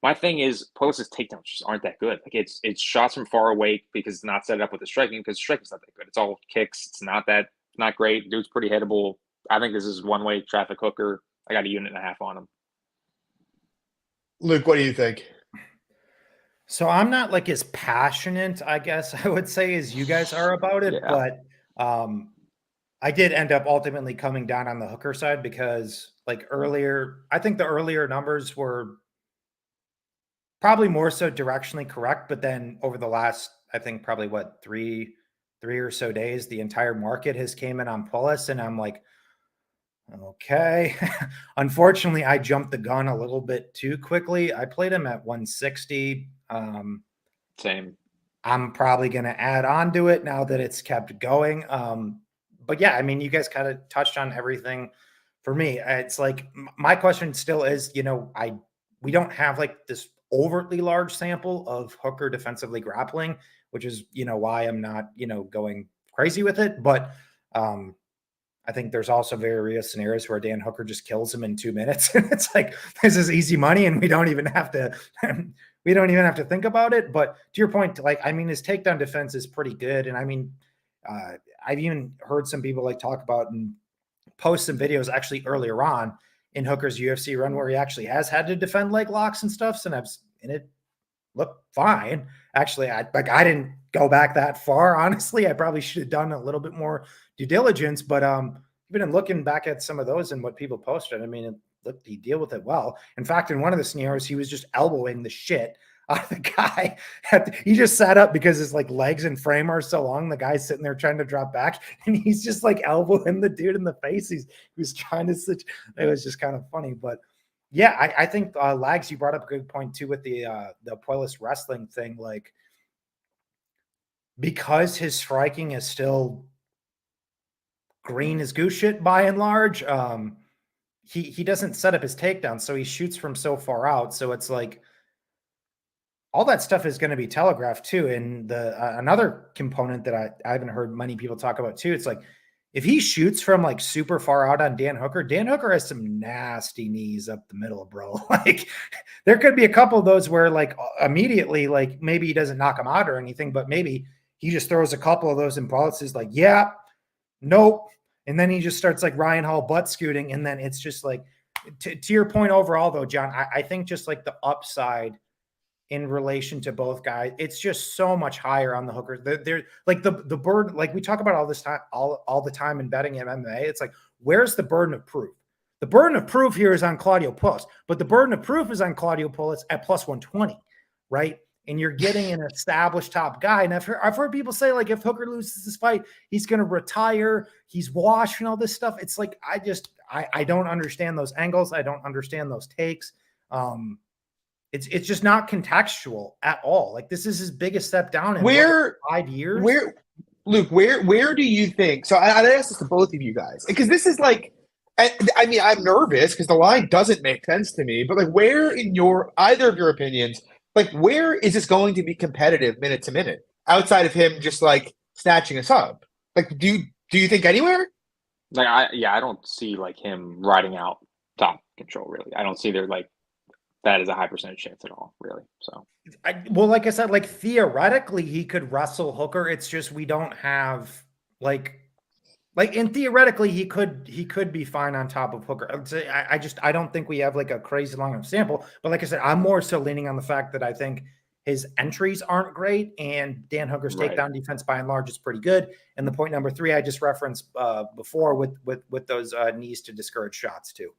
My thing is, Puelles' takedowns just aren't that good. It's shots from far away because it's not set up with the striking, because the striking's not that good. It's all kicks. It's not great. Dude's pretty hittable. I think this is one-way traffic Hooker. I got a unit and a half on him. Luke, what do you think? So I'm not as passionate, I guess I would say, as you guys are about it. Yeah. But I did end up ultimately coming down on the Hooker side because earlier, I think the earlier numbers were probably more so directionally correct. But then over the last, I think probably three or so days, the entire market has came in on Puelles, and I'm okay. Unfortunately, I jumped the gun a little bit too quickly. I played him at 160. Same. I'm probably going to add on to it now that it's kept going. But yeah, I mean, you guys kind of touched on everything for me. It's my question still is, we don't have this overtly large sample of Hooker defensively grappling, which is, why I'm not, going crazy with it. But, I think there's also various scenarios where Dan Hooker just kills him in 2 minutes. And it's this is easy money and we don't even have to think about it. But to your point, his takedown defense is pretty good. And I mean, I've even heard some people talk about and post some videos actually earlier on in Hooker's UFC run where he actually has had to defend leg locks and stuff. And it looked fine. Actually, I didn't go back that far. Honestly, I probably should have done a little bit more due diligence, but even in looking back at some of those and what people posted, I mean, it he deal with it well. In fact, in one of the scenarios, he was just elbowing the shit out of the guy. He just sat up because his like legs and frame are so long. The guy's sitting there trying to drop back, and he's just like elbowing the dude in the face. He was trying to switch. It was just kind of funny, but yeah, I think Lags, you brought up a good point too with the Puelles wrestling thing. Like, because his striking is still green as goose shit by and large, he doesn't set up his takedown, so he shoots from so far out. So it's like all that stuff is going to be telegraphed too. And the another component that I haven't heard many people talk about too, it's like if he shoots from like super far out on Dan Hooker has some nasty knees up the middle, bro. Like there could be a couple of those where like immediately, like maybe he doesn't knock him out or anything, but maybe he just throws a couple of those impulses like, yeah, nope. And then he just starts like Ryan Hall butt scooting. And then it's just like, to your point overall though, John, I think just like the upside in relation to both guys, it's just so much higher on the Hooker. They're like the burden, like we talk about all this time, all the time in betting in MMA. It's like, where's the burden of proof? The burden of proof here is on Claudio Puelles, but the burden of proof is on Claudio Puelles at plus 120, right? And you're getting an established top guy. And I've heard people say, like, if Hooker loses this fight, he's going to retire. He's washed and all this stuff. It's like, I don't understand those angles. I don't understand those takes. It's just not contextual at all. Like, this is his biggest step down in 5 years. Luke, where do you think? So I'd ask this to both of you guys, because this is like, I mean, I'm nervous because the line doesn't make sense to me, but like, where in either of your opinions, like, where is this going to be competitive minute to minute outside of him just like snatching a sub? Like, do you think anywhere? Like, I don't see like him riding out top control, really. I don't see there like that is a high percentage chance at all, really. So, well, like I said, like theoretically he could wrestle Hooker. It's just we don't have like and theoretically he could be fine on top of Hooker. I don't think we have like a crazy long sample, but like I said, I'm more so leaning on the fact that I think his entries aren't great and Dan Hooker's takedown defense by and large is pretty good. And the point number 3 I just referenced before with those knees to discourage shots too.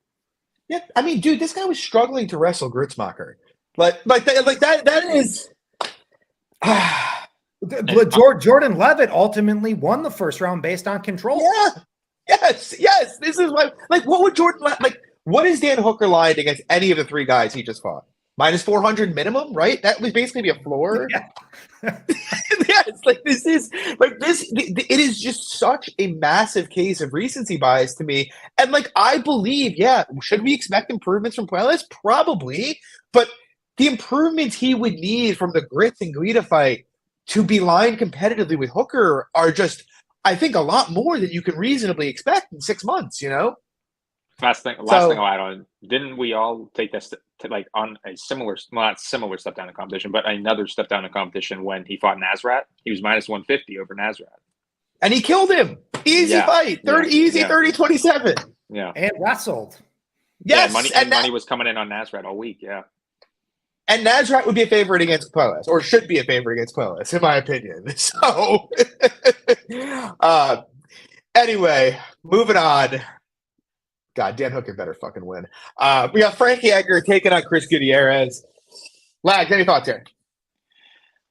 Yeah, I mean, dude, this guy was struggling to wrestle Gritzmacher. That is. Jordan Levitt ultimately won the first round based on control. Yeah. Yes. This is what would Jordan like? What is Dan Hooker line against any of the 3 guys he just fought? Minus 400 minimum, right? That would basically be a floor. Yeah. It's like this is like this. It is just such a massive case of recency bias to me. And like, I believe, should we expect improvements from Puelles? Probably, but the improvements he would need from the Grits and Guida fight to be lined competitively with Hooker are just, I think, a lot more than you can reasonably expect in 6 months, you know? Last thing I'll add on, didn't we all take this like on a similar, well, not similar step down in competition, but another step down in competition when he fought Nasrat? He was minus 150 over Nasrat. And he killed him. Easy fight. 30-27. Yeah. And wrestled. Yes. Money was coming in on Nasrat all week, yeah. And Nasrat would be a favorite against Puelles, or should be a favorite against Puelles, in my opinion. So, anyway, moving on. God, Dan Hooker better fucking win. We got Frankie Edgar taking on Chris Gutierrez. Lags, any thoughts here?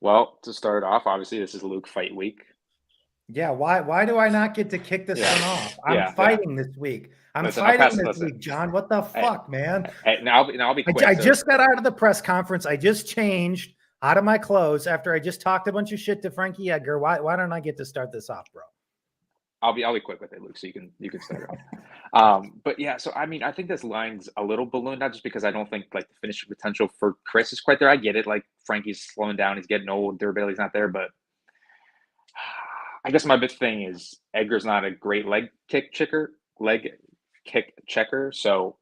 Well, to start off, obviously this is Luke fight week. Yeah, why do I not get to kick this one off? I'm fighting this week. Listen, John. What the fuck, man? I'll be quick. I just got out of the press conference. I just changed out of my clothes after I just talked a bunch of shit to Frankie Edgar. Why don't I get to start this off, bro? I'll be quick with it, Luke, so you can start it off. But yeah, so I mean, I think this line's a little ballooned, not just because I don't think like the finishing potential for Chris is quite there. I get it, like Frankie's slowing down, he's getting old, durability's not there, but I guess my big thing is Edgar's not a great leg kick checker, so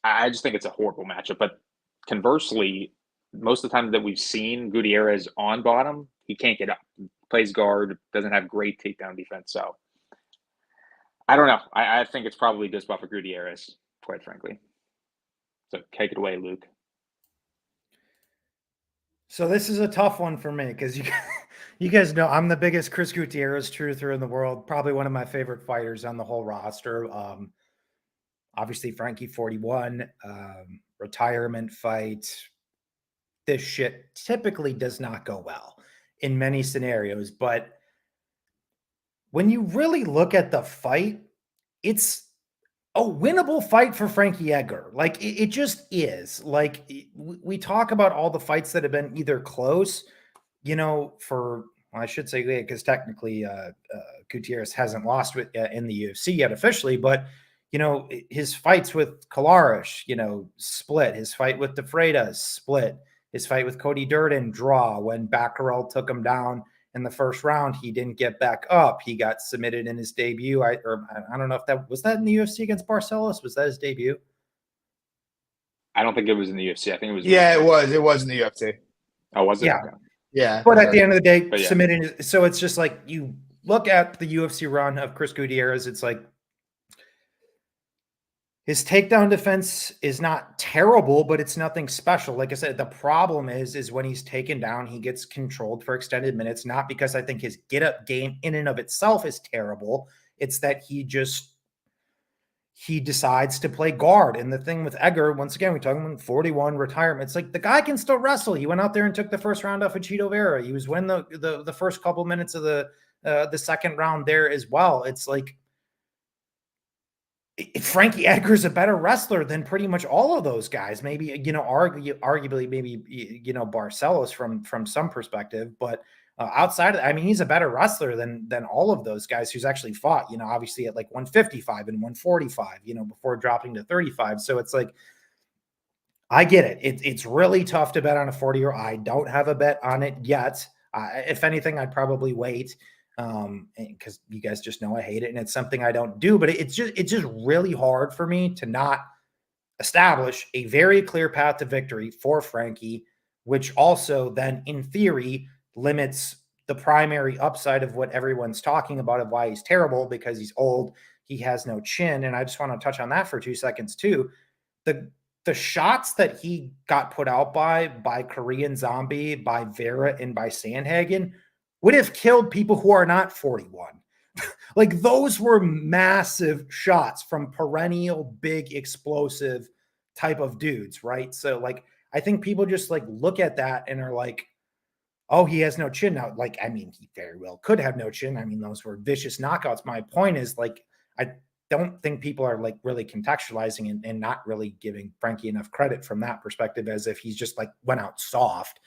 I just think it's a horrible matchup. But conversely, most of the time that we've seen Gutierrez on bottom, he can't get up. Plays guard, doesn't have great takedown defense. So I don't know. I think it's probably just Buffer Gutierrez, quite frankly. So take it away, Luke. So this is a tough one for me because you guys know I'm the biggest Chris Gutierrez truther in the world. Probably one of my favorite fighters on the whole roster. Obviously, Frankie 41, retirement fight. This shit typically does not go well in many scenarios. But when you really look at the fight, it's a winnable fight for Frankie Edgar. Like it just is. Like we talk about all the fights that have been either close, for I should say because technically Gutierrez hasn't lost in the UFC yet officially, but his fights with Kolaris, split. His fight with De Freitas, split. His fight with Cody Durden, draw. When Baccarel took him down in the first round, he didn't get back up. He got submitted in his debut. I don't know if that was in the UFC against Barcelos. Was that his debut? I don't think it was in the UFC. I think it was. Yeah, it was. It was in the UFC. Oh, was it? Yeah. Okay. Yeah. But at the end of the day, yeah. submitting. So it's just like you look at the UFC run of Chris Gutierrez. It's like his takedown defense is not terrible, but it's nothing special. Like I said, the problem is when he's taken down, he gets controlled for extended minutes, not because I think his get-up game in and of itself is terrible. It's that he decides to play guard. And the thing with Edgar, once again, we're talking about 41 retirement. It's like the guy can still wrestle. He went out there and took the first round off of Chito Vera. He was winning the first couple minutes of the second round there as well. It's like Frankie Edgar's a better wrestler than pretty much all of those guys. Maybe, arguably, maybe, Barcelos from some perspective, but outside of, he's a better wrestler than all of those guys who's actually fought, obviously at like 155 and 145, before dropping to 35. So it's like, I get it. It's really tough to bet on a 40-year-old. I don't have a bet on it yet. If anything, I'd probably wait. Because you guys just know I hate it and it's something I don't do, but it's just really hard for me to not establish a very clear path to victory for Frankie, which also then in theory limits the primary upside of what everyone's talking about of why he's terrible, because he's old, he has no chin. And I just want to touch on that for 2 seconds too. The shots that he got put out by Korean Zombie, by Vera, and by Sandhagen would have killed people who are not 41. Like those were massive shots from perennial, big, explosive type of dudes, right? So like, I think people just like look at that and are like, oh, he has no chin now. Like, he very well could have no chin. Those were vicious knockouts. My point is like, I don't think people are like really contextualizing and not really giving Frankie enough credit from that perspective, as if he's just like went out soft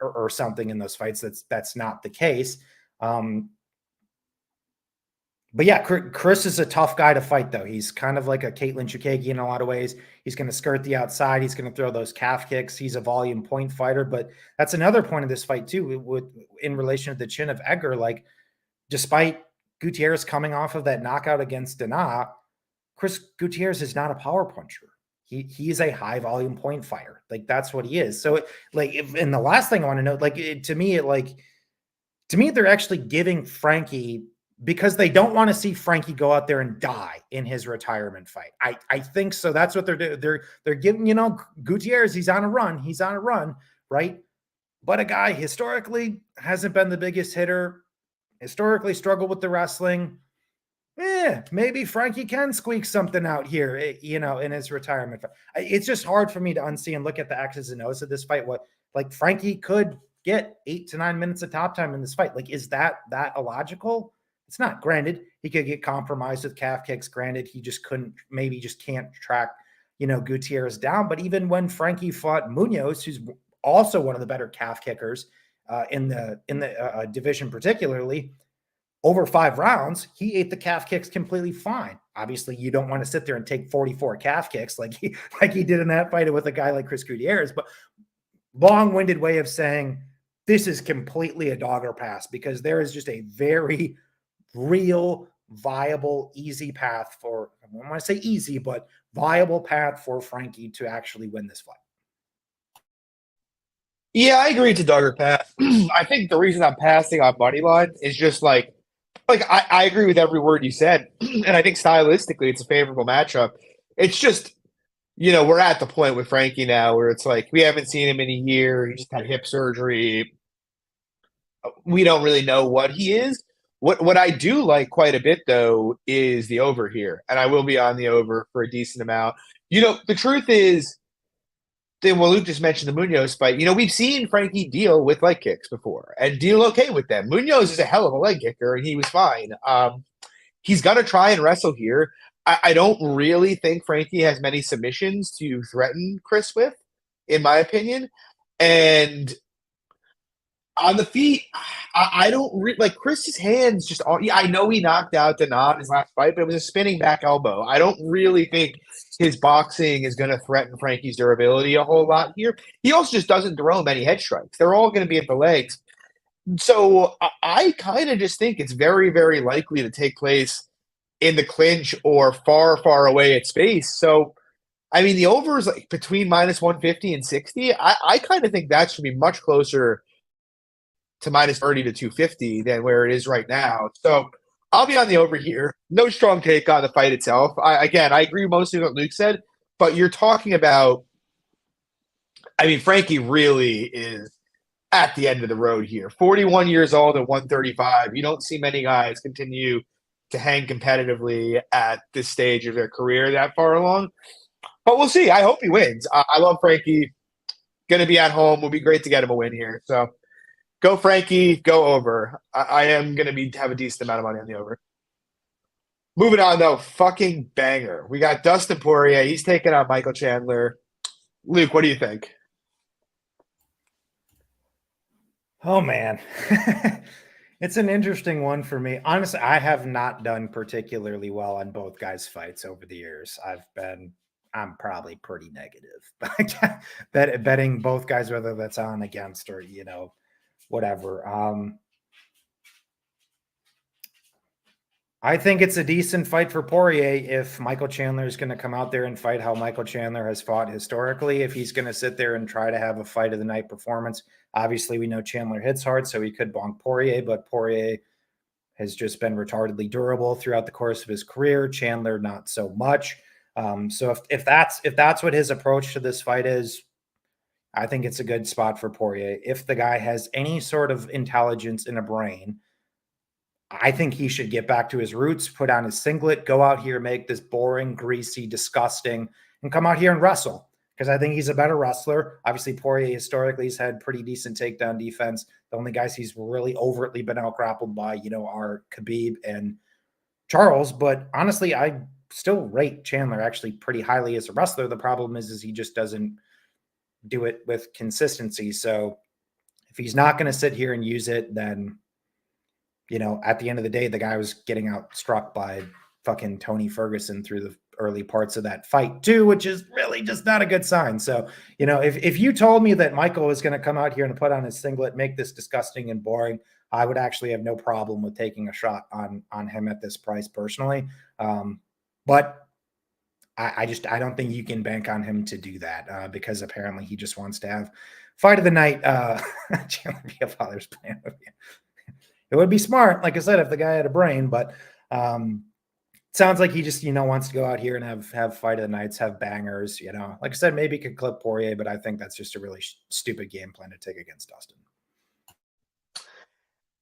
or something in those fights. That's not the case. But yeah, Chris is a tough guy to fight though. He's kind of like a Caitlin Chukagi in a lot of ways. He's going to skirt the outside. He's going to throw those calf kicks. He's a volume point fighter, but that's another point of this fight too, in relation to the chin of Edgar. Like, despite Gutierrez coming off of that knockout against Dana, Chris Gutierrez is not a power puncher. He is a high volume point fighter. Like that's what he is. So and the last thing I want to note, to me, they're actually giving Frankie, because they don't want to see Frankie go out there and die in his retirement fight. I think so. That's what they're doing. They're giving, Gutierrez, he's on a run, right? But a guy historically hasn't been the biggest hitter, historically struggled with the wrestling. Maybe Frankie can squeak something out here, in his retirement fight. It's just hard for me to unsee and look at the X's and O's of this fight. Like Frankie could get 8 to 9 minutes of top time in this fight. Like, is that illogical? It's not. Granted, he could get compromised with calf kicks. Granted, he just can't track, Gutierrez down. But even when Frankie fought Munoz, who's also one of the better calf kickers in the division, particularly, over 5 rounds, he ate the calf kicks completely fine. Obviously, you don't want to sit there and take 44 calf kicks like he did in that fight with a guy like Chris Gutierrez. But long-winded way of saying this is completely a dogger pass, because there is just a very real, viable, easy path for, I don't want to say easy, but viable path for Frankie to actually win this fight. Yeah, I agree to dogger path. I think the reason I'm passing on money line is just like I agree with every word you said, and I think stylistically it's a favorable matchup. It's just, we're at the point with Frankie now where it's like we haven't seen him in a year. He just had hip surgery. We don't really know what he is. What I do like quite a bit though is the over here, and I will be on the over for a decent amount. The truth is, well, Luke just mentioned the Munoz fight. We've seen Frankie deal with leg kicks before and deal okay with them. Munoz is a hell of a leg kicker, and he was fine. He's gonna try and wrestle here. I don't really think Frankie has many submissions to threaten Chris with, in my opinion. And on the feet, I don't like Chris's hands. I know he knocked out Denat in his last fight, but it was a spinning back elbow. I don't really think his boxing is going to threaten Frankie's durability a whole lot here. He also just doesn't throw many head strikes. They're all going to be at the legs. So I kind of just think it's very, very likely to take place in the clinch or far, far away at space. So, I mean, the over is like between minus 150 and 60. I kind of think that should be much closer to minus 30 to 250 than where it is right now. So I'll be on the over here. No strong take on the fight itself. I agree mostly with what Luke said, but you're talking about, I mean, Frankie really is at the end of the road here. 41 years old at 135. You don't see many guys continue to hang competitively at this stage of their career that far along. But we'll see. I hope he wins. I love Frankie. Going to be at home. Will be great to get him a win here. So go Frankie. Go over. I am going to have a decent amount of money on the over. Moving on, though. Fucking banger. We got Dustin Poirier. He's taking on Michael Chandler. Luke, what do you think? Oh, man. It's an interesting one for me. Honestly, I have not done particularly well on both guys' fights over the years. I'm probably pretty negative. Betting both guys, whether that's on, against, or, whatever. I think it's a decent fight for Poirier if Michael Chandler is going to come out there and fight how Michael Chandler has fought historically. If he's going to sit there and try to have a fight of the night performance, obviously we know Chandler hits hard, so he could bonk Poirier, but Poirier has just been retardedly durable throughout the course of his career. Chandler, not so much. So if that's what his approach to this fight is, I think it's a good spot for Poirier. If the guy has any sort of intelligence in a brain, I think he should get back to his roots, put on his singlet, go out here, make this boring, greasy, disgusting, and come out here and wrestle. Because I think he's a better wrestler. Obviously, Poirier historically has had pretty decent takedown defense. The only guys he's really overtly been out-grappled by, are Khabib and Charles. But honestly, I still rate Chandler actually pretty highly as a wrestler. The problem is he just doesn't do it with consistency. So if he's not going to sit here and use it, then at the end of the day, the guy was getting outstruck by fucking Tony Ferguson through the early parts of that fight too, which is really just not a good sign. So, if you told me that Michael was going to come out here and put on his singlet, make this disgusting and boring, I would actually have no problem with taking a shot on him at this price personally. But I don't think you can bank on him to do that because apparently he just wants to have fight of the night. Chandler be a father's plan. It would be smart, like I said, if the guy had a brain, but sounds like he just, wants to go out here and have fight of the nights, have bangers, Like I said, maybe he could clip Poirier, but I think that's just a really stupid game plan to take against Dustin.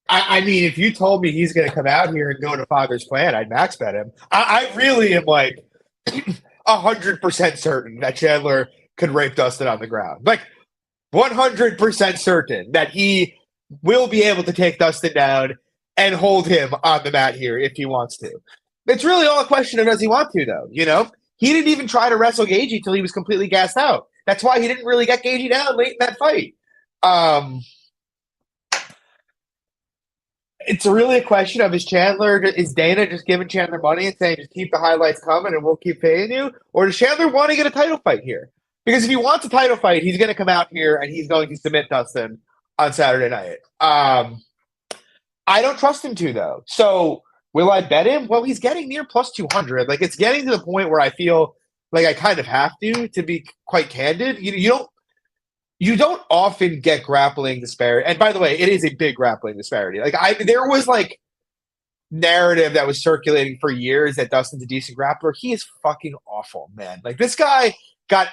I mean, if you told me he's going to come out here and go to father's plan, I'd max bet him. I really am like 100% certain that Chandler could rape Dustin on the ground. Like 100% certain that he will be able to take Dustin down and hold him on the mat here if he wants to. It's really all a question of does he want to, though, He didn't even try to wrestle Gaethje till he was completely gassed out. That's why he didn't really get Gaethje down late in that fight. It's really a question of is Dana just giving Chandler money and saying just keep the highlights coming and we'll keep paying you? Or does Chandler want to get a title fight here? Because if he wants a title fight, he's going to come out here and he's going to submit Dustin on Saturday night. I don't trust him to, though. So will I bet him? Well, he's getting near plus 200. Like, it's getting to the point where I feel like I kind of have to be quite candid. You don't often get grappling disparity. And by the way, it is a big grappling disparity. Like, there was like narrative that was circulating for years that Dustin's a decent grappler. He is fucking awful, man. Like, this guy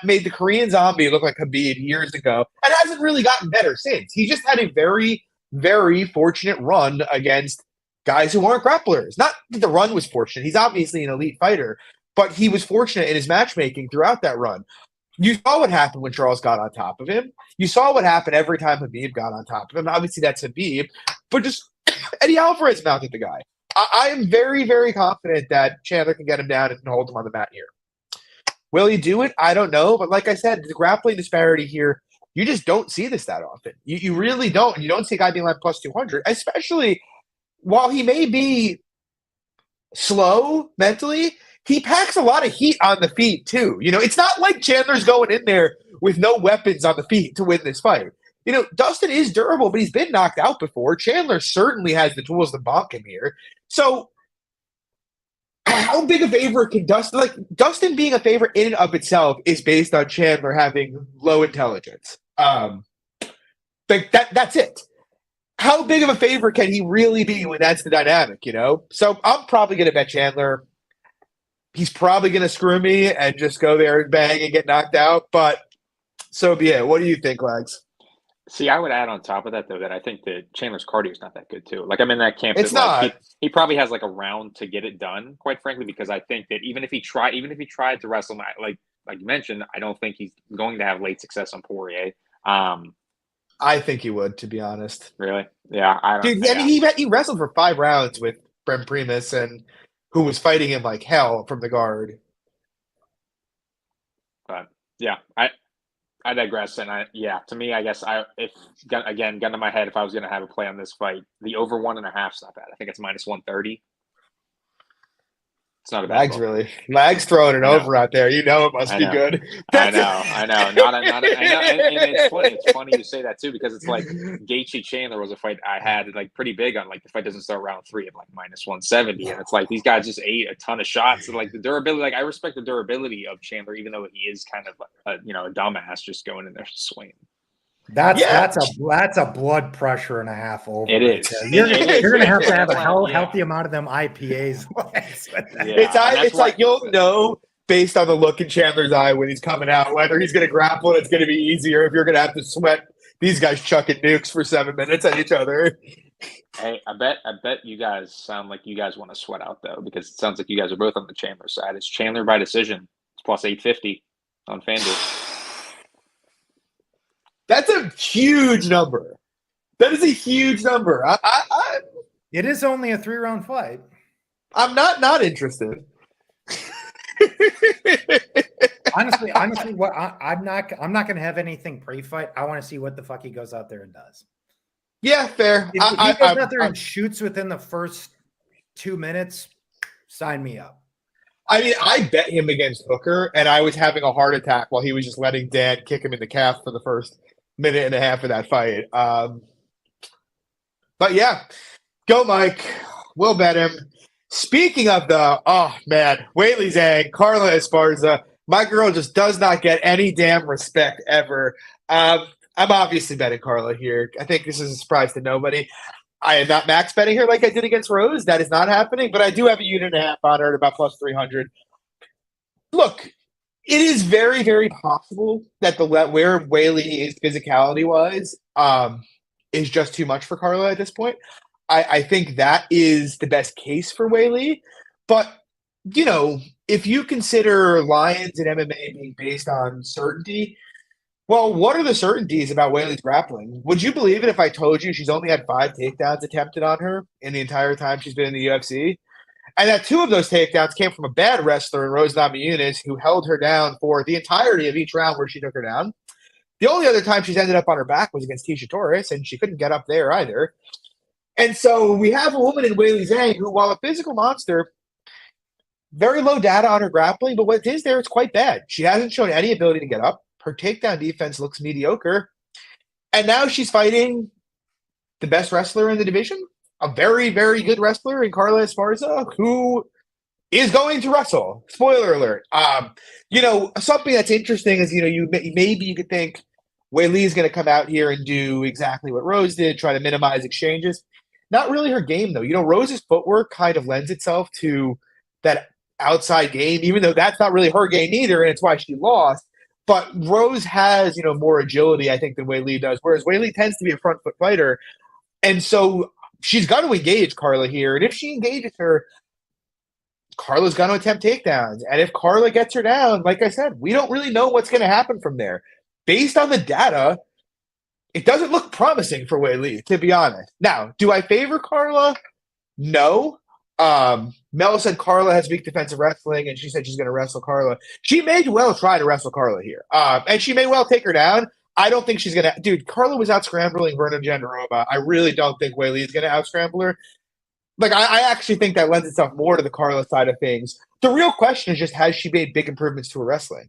made the Korean Zombie look like Khabib years ago and hasn't really gotten better since. He just had a very, very fortunate run against guys who aren't grapplers. Not that the run was fortunate. He's obviously an elite fighter, but he was fortunate in his matchmaking throughout that run. You saw what happened when Charles got on top of him. You saw what happened every time Habib got on top of him. Obviously, that's Habib, but just Eddie Alvarez mounted the guy. I am very, very confident that Chandler can get him down and hold him on the mat here. Will he do it? I don't know. But like I said, the grappling disparity here, you just don't see this that often. You really don't. You don't see a guy being like plus 200, especially while he may be slow mentally, he packs a lot of heat on the feet too. It's not like Chandler's going in there with no weapons on the feet to win this fight. Dustin is durable, but he's been knocked out before. Chandler certainly has the tools to bonk him here. So how big a favorite can Dustin – like Dustin being a favorite in and of itself is based on Chandler having low intelligence. That's it. How big of a favorite can he really be when that's the dynamic, So I'm probably going to bet Chandler. He's probably going to screw me and just go there and bang and get knocked out, but so be it. What do you think, Legs? See, I would add on top of that, though, that I think that Chandler's cardio is not that good, too. Like, I'm in that camp. It's not. He probably has, like, a round to get it done, quite frankly, because I think that even if he tried to wrestle, like you mentioned, I don't think he's going to have late success on Poirier. I think he would, to be honest. Really? Yeah. I mean, he wrestled for 5 rounds with Brent Primus, and who was fighting him like hell from the guard. But, yeah, I digress, and to me, I guess gun to my head, if I was going to have a play on this fight, the over 1.5 is not bad. I think it's minus 130. It's not a bad Lag's throwing an over out there. It must be good. I know. I know. And it's funny. It's funny you say that too, because it's like Gaethje Chandler was a fight I had like pretty big on. Like the fight doesn't start round 3 at like minus 170, and it's like these guys just ate a ton of shots. And like the durability, like I respect the durability of Chandler, even though he is kind of a dumbass just going in there swinging. That's a blood pressure and a half over. It is. You're going to have a healthy amount of them IPAs. It's like you'll know based on the look in Chandler's eye when he's coming out whether he's going to grapple and it's going to be easier if you're going to have to sweat these guys chucking nukes for 7 minutes at each other. Hey, I bet you guys sound like you guys want to sweat out though, because it sounds like you guys are both on the Chandler side. It's Chandler by decision. It's plus 850 on FanDuel. That's a huge number. That is a huge number. It is only a 3-round fight. I'm not interested. honestly, what I'm not going to have anything pre-fight. I want to see what the fuck he goes out there and does. Yeah, fair. If he goes out there and shoots within the first 2 minutes, sign me up. I mean, I bet him against Hooker, and I was having a heart attack while he was just letting Dan kick him in the calf for the first minute and a half of that fight. But yeah, go Mike. We'll bet him. Speaking of Weili Zhang, Carla Esparza, my girl just does not get any damn respect ever. I'm obviously betting Carla here. I think this is a surprise to nobody. I am not max betting her like I did against Rose. That is not happening, but I do have a unit and a half on her at about plus 300. Look, it is very, very possible that where Weili is physicality-wise is just too much for Carla at this point. I think that is the best case for Weili. But, if you consider Lions and MMA being based on certainty, well, what are the certainties about Weili's grappling? Would you believe it if I told you she's only had 5 takedowns attempted on her in the entire time she's been in the UFC? And that 2 of those takedowns came from a bad wrestler in Rose Namajunas who held her down for the entirety of each round where she took her down. The only other time she's ended up on her back was against Tisha Torres, and she couldn't get up there either. And so we have a woman in Weili Zhang who, while a physical monster, very low data on her grappling, but what is there, it's quite bad. She hasn't shown any ability to get up. Her takedown defense looks mediocre. And now she's fighting the best wrestler in the division, a very, very good wrestler in Carla Esparza, who is going to wrestle. Spoiler alert. Something that's interesting is, maybe you could think Weili is going to come out here and do exactly what Rose did, try to minimize exchanges. Not really her game, though. Rose's footwork kind of lends itself to that outside game, even though that's not really her game either, and it's why she lost. But Rose has, more agility, I think, than Weili does, whereas Weili tends to be a front foot fighter. And so she's got to engage Carla here. And if she engages her, Carla's going to attempt takedowns. And if Carla gets her down, like I said, we don't really know what's going to happen from there. Based on the data, it doesn't look promising for Weili, to be honest. Now, do I favor Carla? No. Mel said Carla has weak defensive wrestling, and she said she's going to wrestle Carla. She may well try to wrestle Carla here, and she may well take her down. I don't think she's going to. Dude, Carla was out scrambling Verna Jandarova. I really don't think Weili is going to out scramble her. Like, I actually think that lends itself more to the Carla side of things. The real question is just, has she made big improvements to her wrestling?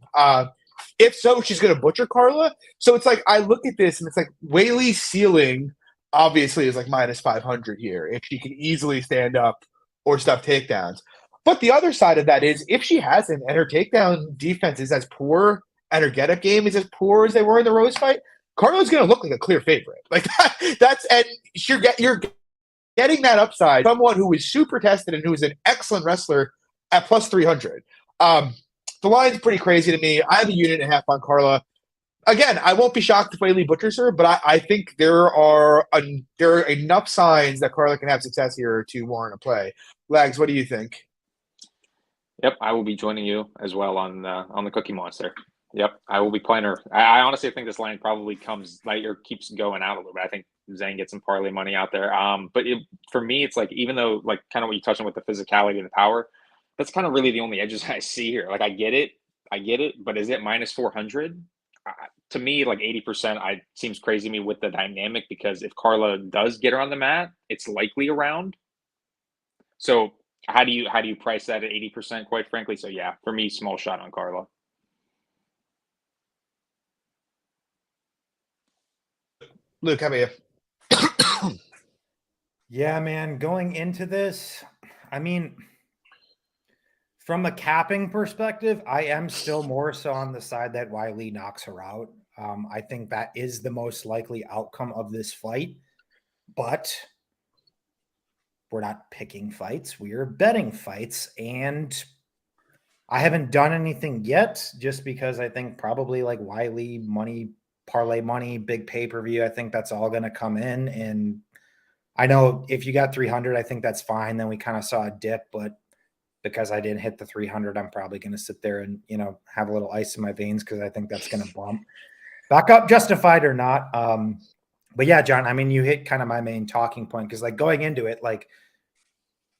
If so, she's going to butcher Carla. So it's like, I look at this and it's like Weili's ceiling obviously is like minus 500 here if she can easily stand up or stuff takedowns. But the other side of that is if she hasn't and her takedown defense is as poor and her get-up game is as poor as they were in the Rose fight, Carla's going to look like a clear favorite. Like that's and you're getting that upside. Someone who is super tested and who is an excellent wrestler at plus 300. The line's pretty crazy to me. I have a unit and a half on Carla. Again, I won't be shocked if Weili butchers her, but I think there are enough signs that Carla can have success here to warrant a play. Lags, what do you think? Yep, I will be joining you as well on the Cookie Monster. Yep, I will be playing her. I honestly think this line probably comes like or keeps going out a little bit. I think Zhang gets some parlay money out there. But for me, it's like even though like kind of what you touched on with the physicality and the power, that's kind of really the only edges I see here. Like I get it, but is it minus 400? To me, like 80%, seems crazy to me with the dynamic because if Carla does get her on the mat, it's likely around. So how do you price that at 80%? Quite frankly, so yeah, for me, small shot on Carla. Luke, how about you? Yeah, man, going into this, I mean, from a capping perspective, I am still more so on the side that Weili knocks her out. I think that is the most likely outcome of this fight, but we're not picking fights. We are betting fights, and I haven't done anything yet just because I think probably like Weili money, parlay money, big pay-per-view, I think that's all going to come in. And I know if you got 300, I think that's fine. Then we kind of saw a dip, but because I didn't hit the 300, I'm probably going to sit there and, have a little ice in my veins because I think that's going to bump back up, justified or not. But yeah, John, I mean, you hit kind of my main talking point because like going into it, like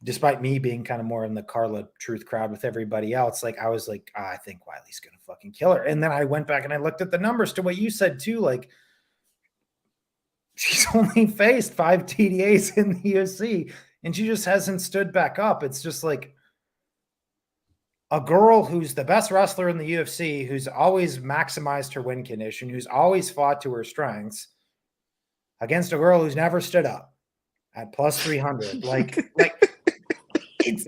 despite me being kind of more in the Carla truth crowd with everybody else, like I was like, I think Weili's going to fucking kill her. And then I went back and I looked at the numbers to what you said too. Like she's only faced 5 TDAs in the UFC and she just hasn't stood back up. It's just like a girl who's the best wrestler in the UFC, who's always maximized her win condition, who's always fought to her strengths against a girl who's never stood up at plus 300. Like it's,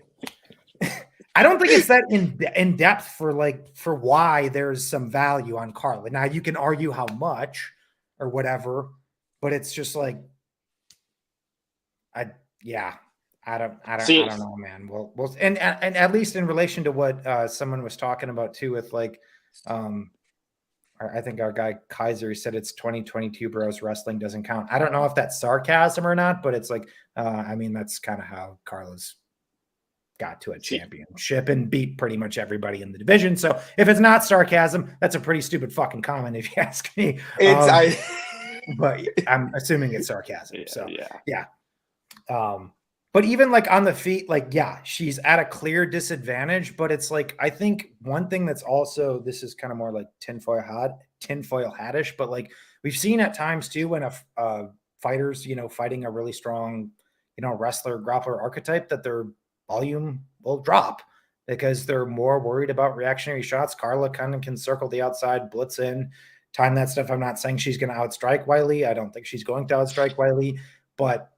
I don't think it's that in depth for why there's some value on Carla. Now you can argue how much or whatever, but it's just like, I don't know, man. Well, and at least in relation to what someone was talking about too, with like, I think our guy Kaiser, he said it's 2022 bros, wrestling doesn't count. I don't know if that's sarcasm or not, but it's like, I mean, that's kind of how Carla's got to a championship and beat pretty much everybody in the division. So if it's not sarcasm, that's a pretty stupid fucking comment if you ask me. But I'm assuming it's sarcasm. Yeah. But even like on the feet, like, yeah, she's at a clear disadvantage, but it's like, I think one thing that's also, this is kind of more like tinfoil hat-ish, but like we've seen at times too, when a fighters, fighting a really strong, wrestler, grappler archetype, that their volume will drop because they're more worried about reactionary shots. Carla kind of can circle the outside, blitz in, time that stuff. I'm not saying she's going to outstrike Weili. I don't think she's going to outstrike Weili, but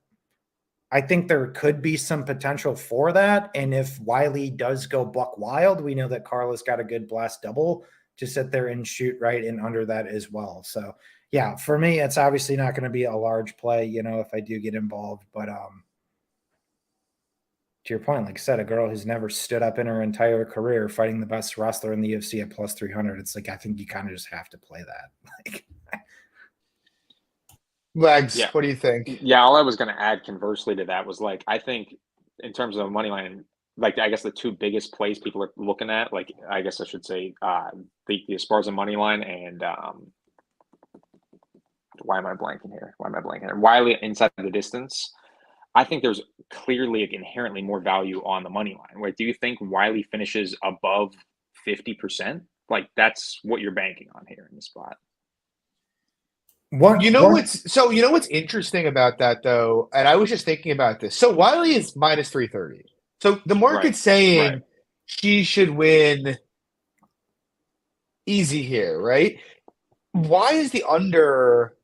I think there could be some potential for that. And if Weili does go buck wild, we know that Carla's got a good blast double to sit there and shoot right in under that as well. So yeah, for me, it's obviously not going to be a large play, if I do get involved, but to your point, like I said, a girl who's never stood up in her entire career fighting the best wrestler in the UFC at plus 300. It's like, I think you kind of just have to play that. Like, Legs, Yeah. what do you think? Yeah, all I was going to add conversely to that was like, I think in terms of money line, like I guess the two biggest plays people are looking at, like I guess I should say, the Esparza money line and why am I blanking here? Why am I blanking here? Wiley inside the distance. I think there's clearly inherently more value on the money line. Like, do you think Wiley finishes above 50%? Like that's what you're banking on here in the spot. You know what's interesting about that though, and I was just thinking about this. So Wiley is minus 330. So the market's saying she should win easy here, right? Why is the under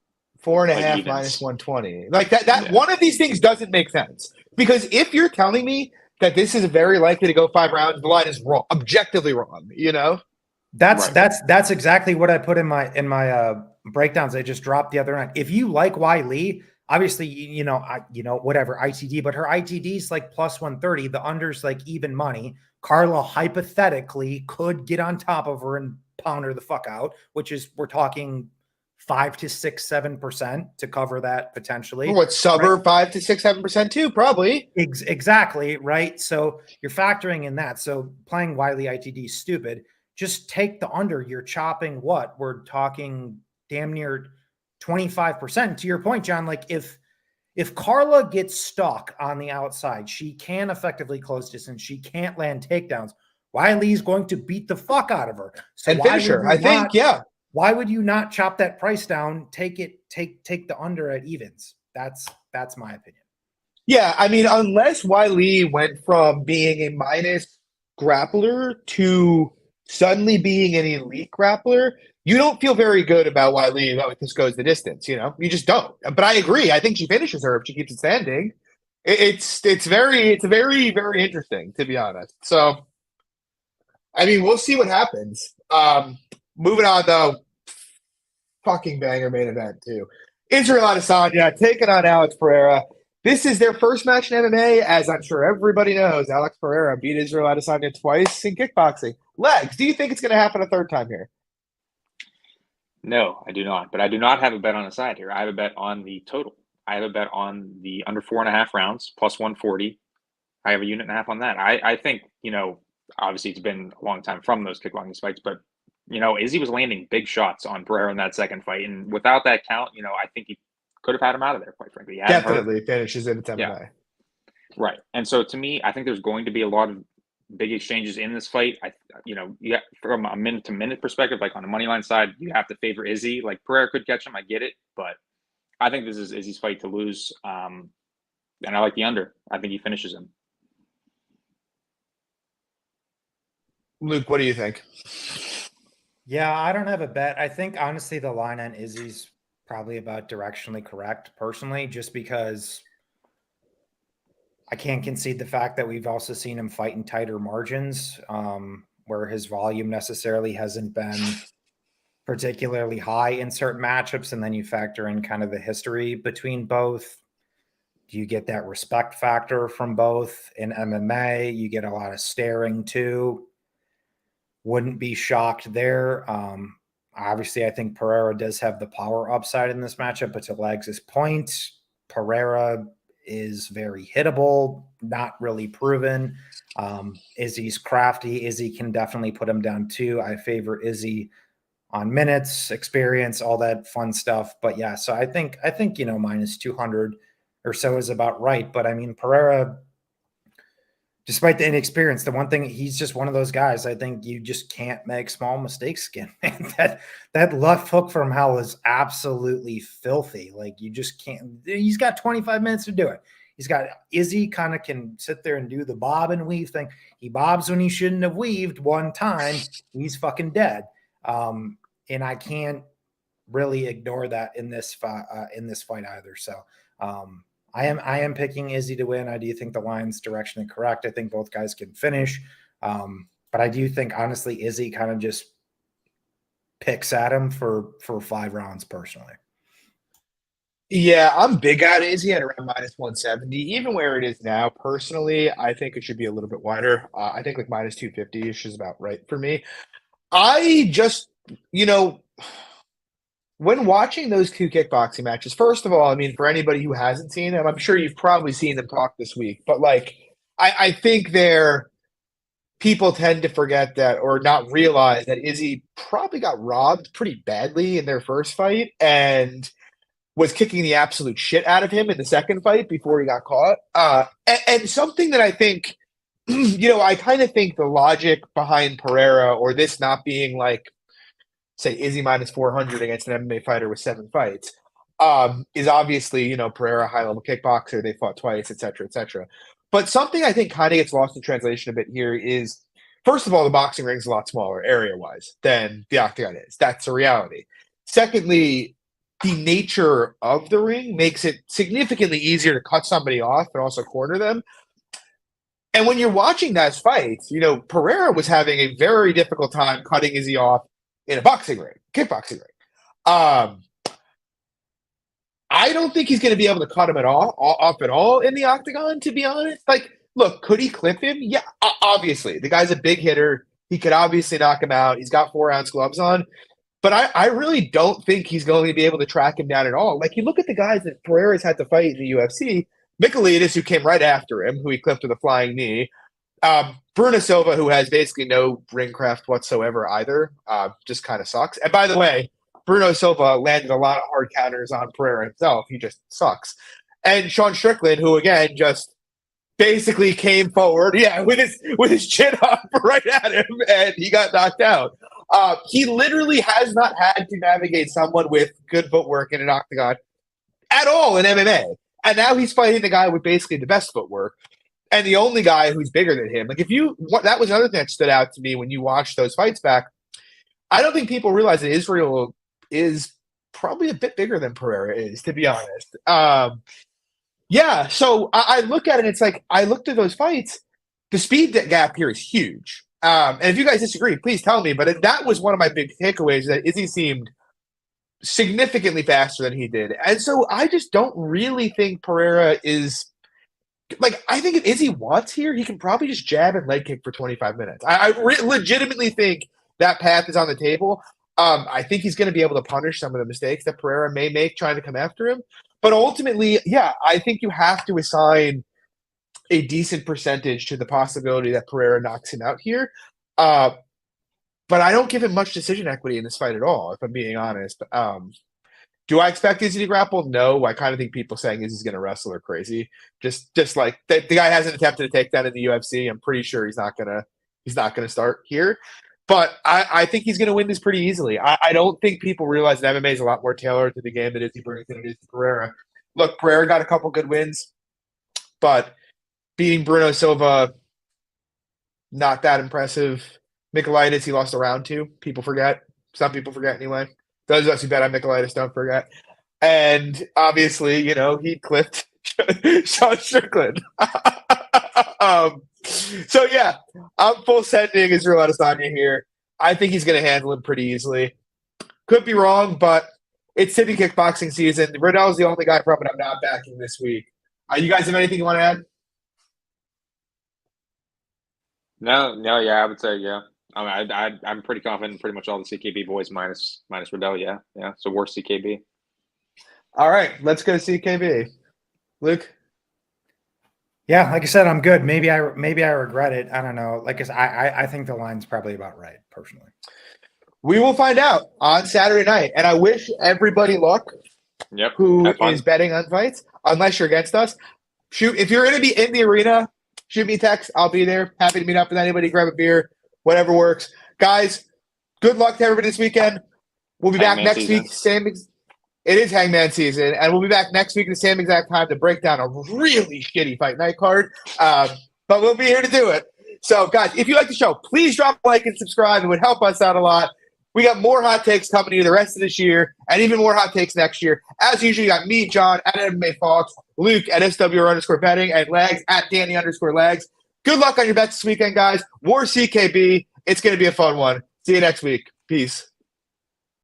4.5 minus 120? Like that one of these things doesn't make sense. Because if you're telling me that this is very likely to go 5 rounds, the line is wrong, objectively wrong, you know? That's exactly what I put in my breakdowns. I just dropped the other night. If you like Lee, obviously whatever ITD, but her ITD is like plus 130. The under's like even money. Carla hypothetically could get on top of her and pound her the fuck out, which is we're talking 5 to 6, 7% to cover that potentially. What suburb 5 to 6, 7% too, probably. Exactly right. So you're factoring in that. So playing Wiley ITD is stupid. Just take the under. You're chopping what? We're talking damn near 25%. To your point, John, like if Carla gets stuck on the outside, she can effectively close distance. She can't land takedowns. Wiley's going to beat the fuck out of her. So and finish her. I think, yeah. Why would you not chop that price down? Take the under at evens. That's my opinion. Yeah, I mean, unless Wiley went from being a minus grappler to suddenly being an elite grappler, you don't feel very good about Wiley if this goes the distance, you know? You just don't. But I agree. I think she finishes her if she keeps it standing. It's very, very interesting, to be honest. So, I mean, we'll see what happens. Moving on, though, fucking banger main event, too. Israel Adesanya taking on Alex Pereira. This is their first match in MMA, as I'm sure everybody knows. Alex Pereira beat Israel Adesanya twice in kickboxing. Legs, do you think it's going to happen a third time here? No, I do not. But I do not have a bet on the side here. I have a bet on the total. I have a bet on the under 4.5 rounds, plus 140. I have a unit and a half on that. I think, obviously it's been a long time from those kickboxing fights, but, Izzy was landing big shots on Pereira in that second fight. And without that count, I think he could have had him out of there, quite frankly. Definitely finishes in its MMA. Yeah. Right. And so to me, I think there's going to be a lot of big exchanges in this fight. From a minute to minute perspective, like on the money line side, you have to favor Izzy. Like Pereira could catch him, I get it, but I think this is Izzy's fight to lose. And I like the under. I think he finishes him. Luke, what do you think? Yeah, I don't have a bet. I think honestly the line on Izzy's probably about directionally correct personally, just because I can't concede the fact that we've also seen him fight in tighter margins, where his volume necessarily hasn't been particularly high in certain matchups. And then you factor in kind of the history between both. Do you get that respect factor from both? In MMA, you get a lot of staring too. Wouldn't be shocked there. Obviously, I think Pereira does have the power upside in this matchup, but to Legs' point, Pereira is very hittable, not really proven. Izzy's crafty. Izzy can definitely put him down too. I favor Izzy on minutes, experience, all that fun stuff. But yeah, so I think minus 200 or so is about right. But I mean, Pereira, despite the inexperience, the one thing, he's just one of those guys. I think you just can't make small mistakes again. that left hook from hell is absolutely filthy. Like you just can't. He's got 25 minutes to do it. He's got Izzy kind of can sit there and do the bob and weave thing. He bobs when he shouldn't have weaved one time. He's fucking dead. And I can't really ignore that in this fight either. So I am picking Izzy to win. I do think the line's directionally correct. I think both guys can finish. But I do think, honestly, Izzy kind of just picks at him for 5 rounds personally. Yeah, I'm big on Izzy at around minus 170. Even where it is now, personally, I think it should be a little bit wider. I think like minus 250 is about right for me. I just, when watching those two kickboxing matches, first of all, I mean, for anybody who hasn't seen them, I'm sure you've probably seen them talk this week, but like, I think people tend to forget that or not realize that Izzy probably got robbed pretty badly in their first fight and was kicking the absolute shit out of him in the second fight before he got caught. And something that I think, I kind of think the logic behind Pereira or this not being like, say, Izzy minus 400 against an MMA fighter with 7 fights, is obviously, Pereira, high-level kickboxer. They fought twice, et cetera, et cetera. But something I think kind of gets lost in translation a bit here is, first of all, the boxing ring's a lot smaller area-wise than the octagon is. That's a reality. Secondly, the nature of the ring makes it significantly easier to cut somebody off and also corner them. And when you're watching those fights, Pereira was having a very difficult time cutting Izzy off in a boxing ring, kickboxing ring. I don't think he's going to be able to cut him off at all in the octagon, to be honest. Like, look, could he clip him? Yeah, obviously. The guy's a big hitter. He could obviously knock him out. He's got 4-ounce gloves on. But I really don't think he's going to be able to track him down at all. Like, you look at the guys that Pereira's had to fight in the UFC, Michailidis, who came right after him, who he clipped with a flying knee. Bruno Silva, who has basically no ring craft whatsoever either, just kind of sucks. And by the way, Bruno Silva landed a lot of hard counters on Pereira himself. He just sucks. And Sean Strickland, who again just basically came forward, with his chin up right at him, and he got knocked out. He literally has not had to navigate someone with good footwork in an octagon at all in MMA. And now he's fighting the guy with basically the best footwork and the only guy who's bigger than him. Like, that was another thing that stood out to me when you watched those fights back. I don't think people realize that Israel is probably a bit bigger than Pereira is, to be honest. So I look at it, and it's like, I looked at those fights, the speed gap here is huge. And if you guys disagree, please tell me, but that was one of my big takeaways, that Izzy seemed significantly faster than he did. And so I just don't really think Pereira is like, I think if Izzy wants here, he can probably just jab and leg kick for 25 minutes. I legitimately think that path is on the table. I think he's going to be able to punish some of the mistakes that Pereira may make trying to come after him. But ultimately, I think you have to assign a decent percentage to the possibility that Pereira knocks him out here. But I don't give him much decision equity in this fight at all, if I'm being honest. Do I expect Izzy to grapple? No. I kind of think people saying Izzy's going to wrestle are crazy. Just like the guy hasn't attempted to take that in the UFC. I'm pretty sure he's not gonna start here. But I think he's going to win this pretty easily. I don't think people realize that MMA is a lot more tailored to the game that Izzy brings than it is to Pereira. Look, Pereira got a couple good wins, but beating Bruno Silva, not that impressive. Michailidis, he lost a round 2. People forget. Some people forget anyway. Those of us who bet on Michailidis don't forget. And obviously, he clipped Sean Strickland. I'm full sending Israel Adesanya here. I think he's going to handle him pretty easily. Could be wrong, but it's city kickboxing season. Riddell is the only guy probably I'm not backing this week. You guys have anything you want to add? No, I would say, yeah. I mean, I'm pretty confident in pretty much all the CKB boys minus Riddell, yeah. So worse CKB. All right, let's go to CKB. Luke? Yeah, like I said, I'm good. Maybe I regret it. I don't know. Like I think the line's probably about right, personally. We will find out on Saturday night, and I wish everybody luck. Yep. Who is betting on fights? Unless you're against us, shoot. If you're going to be in the arena, shoot me a text. I'll be there. Happy to meet up with anybody. Grab a beer, whatever works, guys. Good luck to everybody this weekend. We'll be back next week. It is Hangman season, and we'll be back next week at the same exact time to break down a really shitty fight night card. But we'll be here to do it. So, guys, if you like the show, please drop a like and subscribe. It would help us out a lot. We got more hot takes coming to you the rest of this year, and even more hot takes next year. As usual, you got me, John, at MMA Fox, Luke at SWR_betting, and Lags at Danny_Lags. Good luck on your bets this weekend, guys. War CKB. It's going to be a fun one. See you next week. Peace.